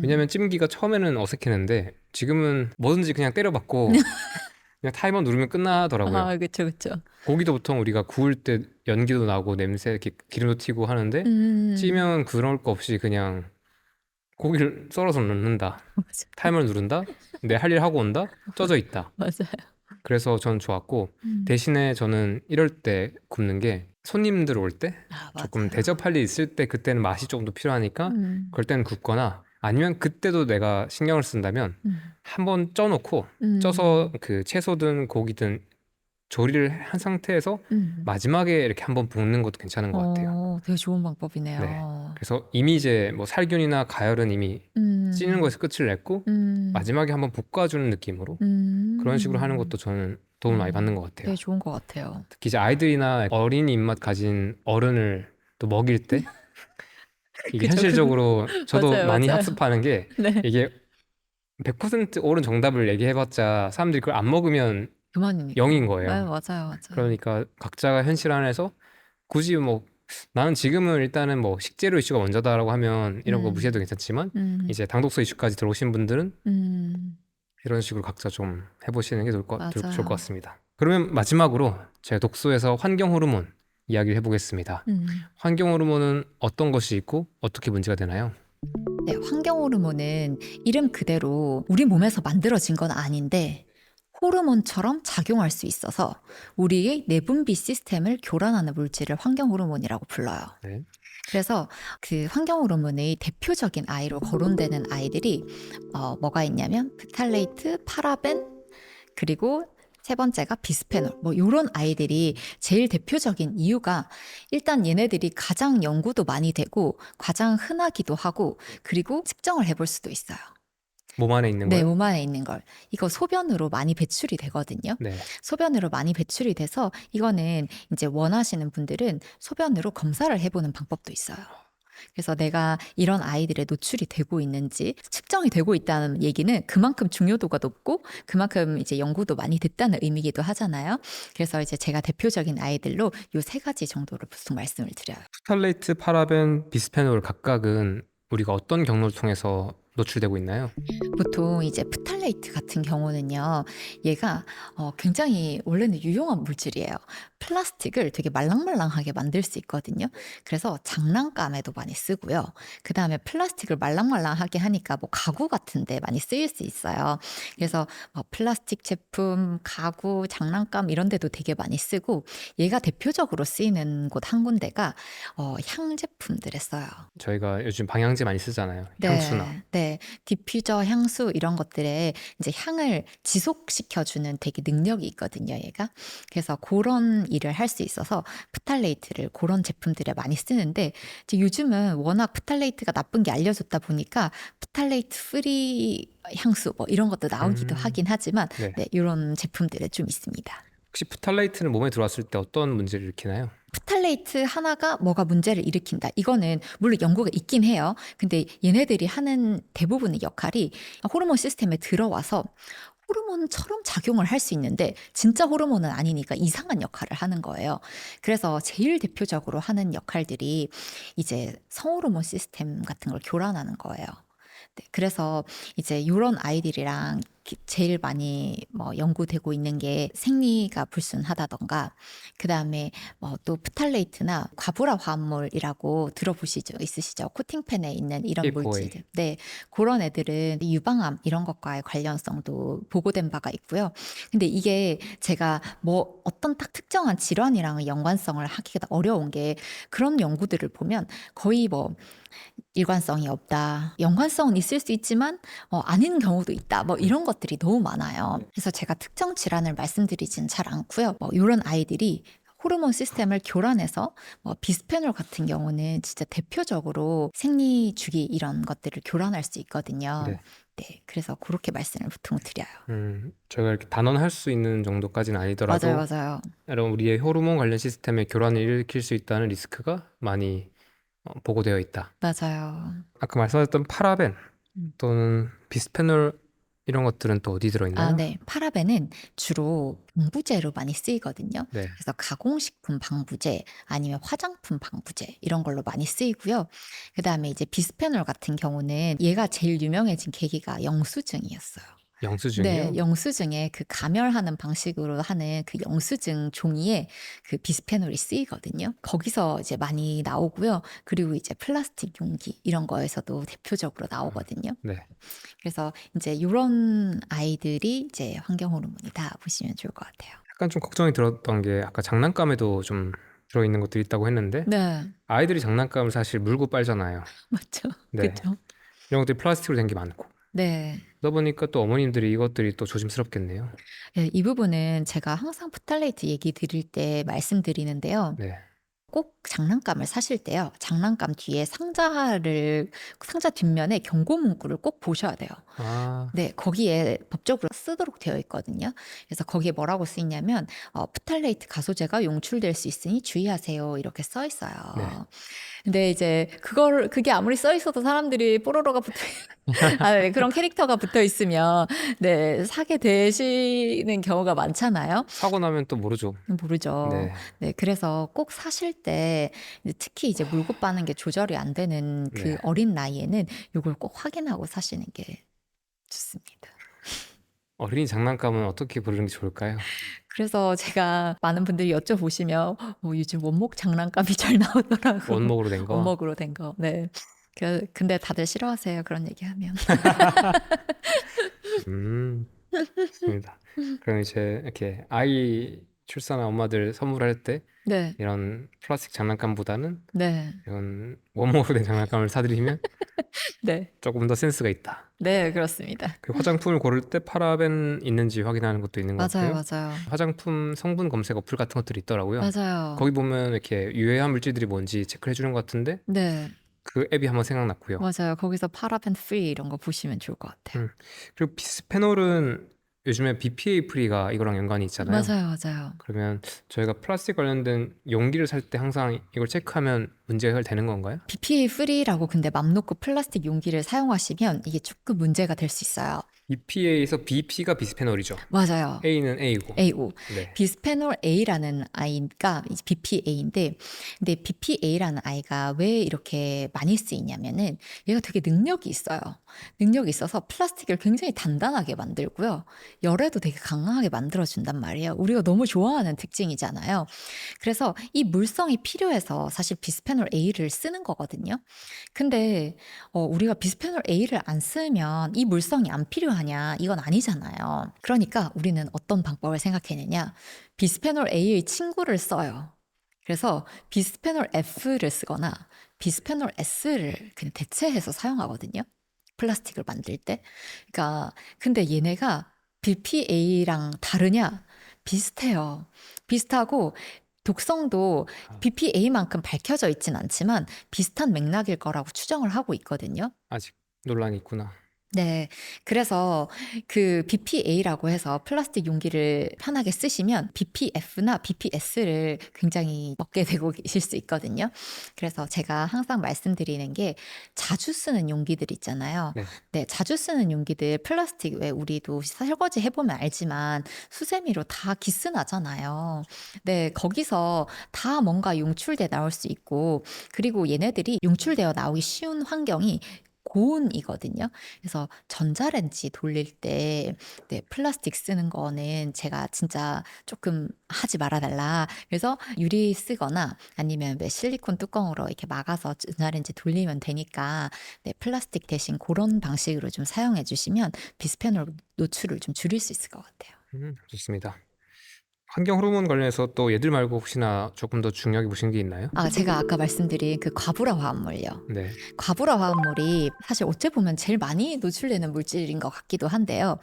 왜냐면 찜기가 처음에는 어색했는데 지금은 뭐든지 그냥 때려박고 그냥 타이머 누르면 끝나더라고요. 그쵸, 그쵸. 고기도 보통 우리가 구울 때 연기도 나고 냄새 이렇게 기름도 튀고 하는데 찌면 그럴 거 없이 그냥 고기를 썰어서 넣는다. 맞아. 타이머를 누른다. 내 할 일 하고 온다. 쪄져 있다. 맞아요. 그래서 전 좋았고 대신에 저는 이럴 때 굽는 게 손님들 올 때 조금 맞아요. 대접할 일 있을 때 그때는 맛이 조금 더 필요하니까 그럴 때는 굽거나 아니면 그때도 내가 신경을 쓴다면 한번 쪄놓고 쪄서 그 채소든 고기든 조리를 한 상태에서 마지막에 이렇게 한번 볶는 것도 괜찮은 것 같아요. 되게 좋은 방법이네요. 네. 그래서 이미 이제 뭐 살균이나 가열은 이미 찌는 거에서 끝을 냈고 마지막에 한번 볶아주는 느낌으로 그런 식으로 하는 것도 저는 도움을 많이 받는 것 같아요. 되게 좋은 것 같아요. 특히 이제 아이들이나 어린 입맛 가진 어른을 또 먹일 때 이게 그쵸, 현실적으로 저도 맞아요, 많이 맞아요. 학습하는 게 네. 이게 100% 옳은 정답을 얘기해봤자 사람들이 그걸 안 먹으면 그만이니까. 0인 네, 거예요. 맞아요. 그러니까 각자가 현실 안에서 굳이 뭐 나는 지금은 일단은 뭐 식재료 이슈가 먼저다라고 하면 이런 거 무시해도 괜찮지만 이제 당독소 이슈까지 들어오신 분들은 이런 식으로 각자 좀 해보시는 게 좋을 것 맞아요. 같습니다. 그러면 마지막으로 제가 독소에서 환경 호르몬 이야기를 해보겠습니다. 환경 호르몬은 어떤 것이 있고 어떻게 문제가 되나요? 네, 환경 호르몬은 이름 그대로 우리 몸에서 만들어진 건 아닌데 호르몬처럼 작용할 수 있어서 우리의 내분비 시스템을 교란하는 물질을 환경 호르몬이라고 불러요. 네. 그래서 그 환경 호르몬의 대표적인 아이로 거론되는 아이들이 뭐가 있냐면 프탈레이트, 파라벤, 그리고 세 번째가 비스페놀. 뭐 이런 아이들이 제일 대표적인 이유가 일단 얘네들이 가장 연구도 많이 되고 가장 흔하기도 하고 그리고 측정을 해볼 수도 있어요. 몸 안에 있는 네, 거요? 몸 안에 있는 걸. 이거 소변으로 많이 배출이 되거든요. 네. 소변으로 많이 배출이 돼서 이거는 이제 원하시는 분들은 소변으로 검사를 해보는 방법도 있어요. 그래서 내가 이런 아이들에 노출이 되고 있는지 측정이 되고 있다는 얘기는 그만큼 중요도가 높고 그만큼 이제 연구도 많이 됐다는 의미기도 하잖아요. 그래서 이제 제가 대표적인 아이들로 요 세 가지 정도를 보통 말씀을 드려요. 프탈레이트, 파라벤, 비스페놀 각각은 우리가 어떤 경로를 통해서 노출되고 있나요? 보통 이제 프탈레이트 같은 경우는요, 얘가 굉장히 원래는 유용한 물질이에요. 플라스틱을 되게 말랑말랑하게 만들 수 있거든요. 그래서 장난감에도 많이 쓰고요. 그 다음에 플라스틱을 말랑말랑하게 하니까 뭐 가구 같은데 많이 쓰일 수 있어요. 그래서 뭐 플라스틱 제품, 가구, 장난감 이런 데도 되게 많이 쓰고, 얘가 대표적으로 쓰이는 곳 한 군데가 향 제품들에 써요. 저희가 요즘 방향제 많이 쓰잖아요. 향수나. 네. 디퓨저, 향수 이런 것들에 이제 향을 지속시켜주는 되게 능력이 있거든요, 얘가. 그래서 그런 일을 할 수 있어서 프탈레이트를 그런 제품들에 많이 쓰는데, 이제 요즘은 워낙 프탈레이트가 나쁜 게 알려졌다 보니까 프탈레이트 프리 향수 뭐 이런 것도 나오기도 하긴 하지만, 네. 네, 이런 제품들에 좀 있습니다. 혹시 프탈레이트는 몸에 들어왔을 때 어떤 문제를 일으키나요? 프탈레이트 하나가 뭐가 문제를 일으킨다. 이거는 물론 연구가 있긴 해요. 근데 얘네들이 하는 대부분의 역할이 호르몬 시스템에 들어와서 호르몬처럼 작용을 할 수 있는데 진짜 호르몬은 아니니까 이상한 역할을 하는 거예요. 그래서 제일 대표적으로 하는 역할들이 이제 성호르몬 시스템 같은 걸 교란하는 거예요. 네, 그래서 이제 이런 아이들이랑 제일 많이 뭐 연구되고 있는 게 생리가 불순하다던가, 그 다음에 뭐 또 프탈레이트나 과부라 화합물이라고 들어보시죠? 있으시죠? 코팅팬에 있는 이런 PFOA. 물질들. 네, 그런 애들은 유방암 이런 것과의 관련성도 보고된 바가 있고요. 근데 이게 제가 뭐 어떤 딱 특정한 질환이랑 연관성을 하기가 어려운 게, 그런 연구들을 보면 거의 뭐 일관성이 없다, 연관성은 있을 수 있지만 아닌 경우도 있다, 뭐 이런 것들이 너무 많아요. 그래서 제가 특정 질환을 말씀드리진 잘 않고요. 뭐 이런 아이들이 호르몬 시스템을 교란해서 뭐 비스페놀 같은 경우는 진짜 대표적으로 생리 주기 이런 것들을 교란할 수 있거든요. 네. 네, 그래서 그렇게 말씀을 보통 드려요. 저희가 이렇게 단언할 수 있는 정도까지는 아니더라도 맞아요. 이런 우리의 호르몬 관련 시스템의 교란을 일으킬 수 있다는 리스크가 많이 보고되어 있다. 맞아요. 아까 말씀하셨던 파라벤 음. 또는 비스페놀 이런 것들은 또 어디 들어있나요? 네. 파라벤은 주로 방부제로 많이 쓰이거든요. 네. 그래서 가공식품 방부제 아니면 화장품 방부제 이런 걸로 많이 쓰이고요. 그 다음에 이제 비스페놀 같은 경우는 얘가 제일 유명해진 계기가 영수증이었어요. 영수증이요? 네, 영수증에 그 가멸하는 방식으로 하는 그 영수증 종이에 그 비스페놀이 쓰이거든요. 거기서 이제 많이 나오고요. 그리고 이제 플라스틱 용기 이런 거에서도 대표적으로 나오거든요. 네. 그래서 이제 이런 아이들이 이제 환경 호르몬이다 보시면 좋을 것 같아요. 약간 좀 걱정이 들었던 게 아까 장난감에도 좀 들어있는 것들이 있다고 했는데 네, 아이들이 장난감을 사실 물고 빨잖아요. 맞죠. 네. 그죠? 이런 것들이 플라스틱으로 된 게 많고 네. 그러다 보니까 또 어머님들이 이것들이 또 조심스럽겠네요. 네, 이 부분은 제가 항상 프탈레이트 얘기 드릴 때 말씀드리는데요. 네. 꼭 장난감을 사실 때요, 장난감 뒤에 상자 뒷면에 경고 문구를 꼭 보셔야 돼요. 아, 네, 거기에 법적으로 쓰도록 되어 있거든요. 그래서 거기에 뭐라고 쓰이냐면 프탈레이트 가소제가 용출될 수 있으니 주의하세요 이렇게 써 있어요. 네. 근데 이제 그게 아무리 써 있어도 사람들이 뽀로로가 붙어 네, 그런 캐릭터가 붙어 있으면 네, 사게 되시는 경우가 많잖아요. 사고 나면 또 모르죠. 모르죠. 네. 네, 그래서 꼭 사실 때 이제 특히 이제 물고 빠는 게 조절이 안 되는 그 네. 어린 나이에는 이걸 꼭 확인하고 사시는 게 좋습니다. 어린이 장난감은 어떻게 고르는 게 좋을까요? 그래서 제가 많은 분들이 여쭤보시면 요즘 원목 장난감이 잘 나오더라고. 원목으로 된 거? 원목으로 된 거. 네. 근데 다들 싫어하세요. 그런 얘기하면. 좋습니다. 그럼 이제 이렇게 아이 출산한 엄마들 선물할 때 네. 이런 플라스틱 장난감보다는 네. 이런 원목으로 된 장난감을 사드리면 네. 조금 더 센스가 있다. 네, 그렇습니다. 그 화장품을 고를 때 파라벤 있는지 확인하는 것도 있는 것 맞아요, 같고요. 맞아요. 화장품 성분 검색 어플 같은 것들이 있더라고요. 맞아요. 거기 보면 이렇게 유해한 물질들이 뭔지 체크를 해주는 것 같은데 네, 그 앱이 한번 생각났고요. 맞아요. 거기서 파라벤 프리 이런 거 보시면 좋을 것 같아요. 그리고 비스페놀은 요즘에 BPA 프리가 이거랑 연관이 있잖아요. 맞아요. 그러면 저희가 플라스틱 관련된 용기를 살 때 항상 이걸 체크하면 문제가 해결되는 건가요? BPA 프리라고 근데 맘 놓고 플라스틱 용기를 사용하시면 이게 조금 문제가 될 수 있어요. BPA에서 BP가 비스페놀이죠. 맞아요. A는 A고. AO. 네. 비스페놀 A라는 아이가 이제 BPA인데, 근데 BPA라는 아이가 왜 이렇게 많이 쓰이냐면은 얘가 되게 능력이 있어요. 능력이 있어서 플라스틱을 굉장히 단단하게 만들고요. 열에도 되게 강하게 만들어준단 말이에요. 우리가 너무 좋아하는 특징이잖아요. 그래서 이 물성이 필요해서 사실 비스페놀 A를 쓰는 거거든요. 근데 우리가 비스페놀 A를 안 쓰면 이 물성이 안 필요하냐? 이건 아니잖아요. 그러니까 우리는 어떤 방법을 생각해내냐? 비스페놀 A의 친구를 써요. 그래서 비스페놀 F를 쓰거나 비스페놀 S를 그냥 대체해서 사용하거든요. 플라스틱을 만들 때. 그러니까 근데 얘네가 BPA랑 다르냐? 비슷해요. 비슷하고 독성도 BPA만큼 밝혀져 있진 않지만 비슷한 맥락일 거라고 추정을 하고 있거든요. 아직 논란이 있구나. 네. 그래서 그 BPA라고 해서 플라스틱 용기를 편하게 쓰시면 BPF나 BPS를 굉장히 먹게 되고 계실 수 있거든요. 그래서 제가 항상 말씀드리는 게 자주 쓰는 용기들 있잖아요. 네. 네, 자주 쓰는 용기들 플라스틱 왜 우리도 설거지 해보면 알지만 수세미로 다 기스 나잖아요. 네, 거기서 다 뭔가 용출돼 나올 수 있고 그리고 얘네들이 용출되어 나오기 쉬운 환경이 고온이거든요. 그래서 전자레인지 돌릴 때 네, 플라스틱 쓰는 거는 제가 진짜 조금 하지 말아달라. 그래서 유리 쓰거나 아니면 왜 실리콘 뚜껑으로 이렇게 막아서 전자레인지 돌리면 되니까 네, 플라스틱 대신 그런 방식으로 좀 사용해 주시면 비스페놀 노출을 좀 줄일 수 있을 것 같아요. 좋습니다. 환경 호르몬 관련해서 또 얘들 말고 혹시나 조금 더 중요하게 보시는 게 있나요? 제가 아까 말씀드린 그 과부라 화합물이요. 네. 과부라 화합물이 사실 어째 보면 제일 많이 노출되는 물질인 것 같기도 한데요.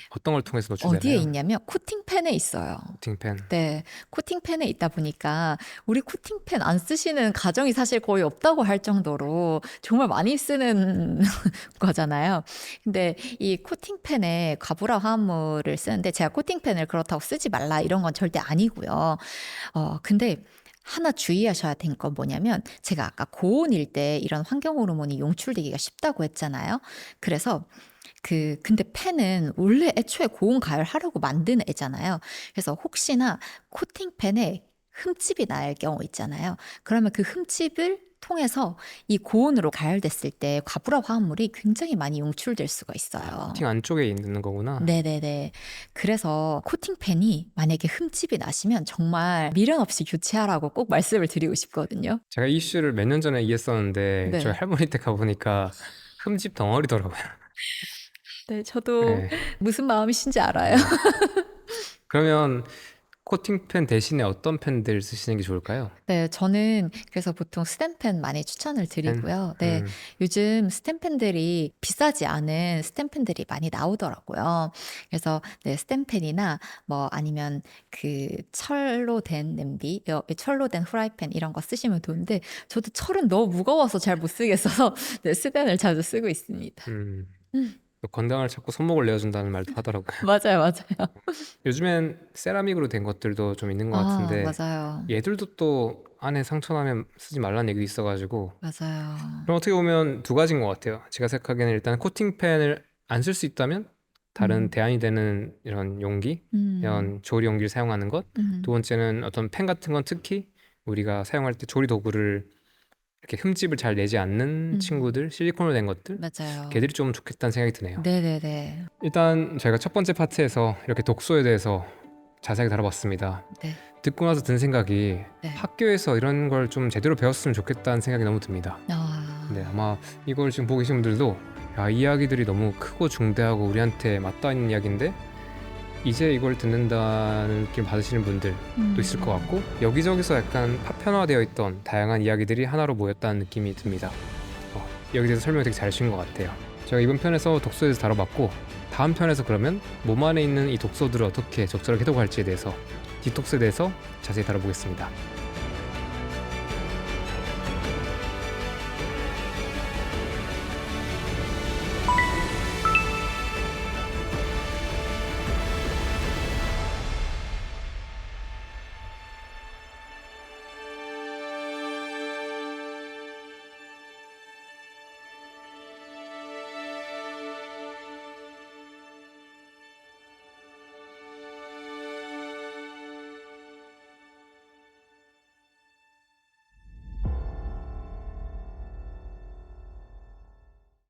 어떤 걸 통해서 어디에 노출되나요? 있냐면 코팅팬에 있어요. 코팅팬. 네, 코팅팬에 있다 보니까 우리 코팅팬 안 쓰시는 가정이 사실 거의 없다고 할 정도로 정말 많이 쓰는 거잖아요. 근데 이 코팅팬에 과부라 화합물을 쓰는데 제가 코팅팬을 그렇다고 쓰지 말라 이런 건 절대 아니고요. 근데 하나 주의하셔야 될 건 뭐냐면 제가 아까 고온일 때 이런 환경 호르몬이 용출되기가 쉽다고 했잖아요. 그래서 근데 팬은 원래 애초에 고온 가열하려고 만든 애잖아요. 그래서 혹시나 코팅팬에 흠집이 날 경우 있잖아요. 그러면 그 흠집을 통해서 이 고온으로 가열됐을 때 과부라 화합물이 굉장히 많이 용출될 수가 있어요. 코팅 안쪽에 있는 거구나. 네네네. 그래서 코팅팬이 만약에 흠집이 나시면 정말 미련 없이 교체하라고 꼭 말씀을 드리고 싶거든요. 제가 이 이슈를 몇 년 전에 이해했었는데 네. 저희 할머니 댁 가보니까 흠집 덩어리더라고요. 네, 저도 네. 무슨 마음이신지 알아요. 그러면 코팅팬 대신에 어떤 팬들 쓰시는 게 좋을까요? 네, 저는 그래서 보통 스텐팬 많이 추천을 드리고요. 네, 요즘 스텐팬들이 비싸지 않은 스텐팬들이 많이 나오더라고요. 그래서 네, 스텐팬이나 뭐 아니면 그 철로 된 냄비, 철로 된 후라이팬 이런 거 쓰시면 좋은데 저도 철은 너무 무거워서 잘 못 쓰겠어서 네, 스텐을 자주 쓰고 있습니다. 또 건강을 찾고 손목을 내어준다는 말도 하더라고요. 맞아요, 맞아요. 요즘엔 세라믹으로 된 것들도 좀 있는 것 같은데 맞아요. 얘들도 또 안에 상처 나면 쓰지 말라는 얘기도 있어가지고 맞아요. 그럼 어떻게 보면 두 가지인 것 같아요. 제가 생각하기에는 일단 코팅팬을 안 쓸 수 있다면 다른 대안이 되는 이런 용기, 이런 조리 용기를 사용하는 것. 두 번째는 어떤 팬 같은 건 특히 우리가 사용할 때 조리 도구를 이렇게 흠집을 잘 내지 않는 친구들, 실리콘으로 된 것들, 맞아요. 걔들이 좀 좋겠다는 생각이 드네요. 네네네. 일단 저희가 첫 번째 파트에서 이렇게 독소에 대해서 자세하게 다뤄봤습니다. 네. 듣고 나서 든 생각이 네. 학교에서 이런 걸 좀 제대로 배웠으면 좋겠다는 생각이 너무 듭니다. 네, 아마 이걸 지금 보고 계신 분들도 야, 이 이야기들이 너무 크고 중대하고 우리한테 맞닿아 있는 이야기인데 이제 이걸 듣는다는 느낌 받으시는 분들도 있을 것 같고 여기저기서 약간 파편화되어 있던 다양한 이야기들이 하나로 모였다는 느낌이 듭니다. 여기 대해서 설명을 되게 잘 주신 것 같아요. 제가 이번 편에서 독소에 대해서 다뤄봤고 다음 편에서 그러면 몸 안에 있는 이 독소들을 어떻게 적절하게 해독할지에 대해서 디톡스에 대해서 자세히 다뤄보겠습니다.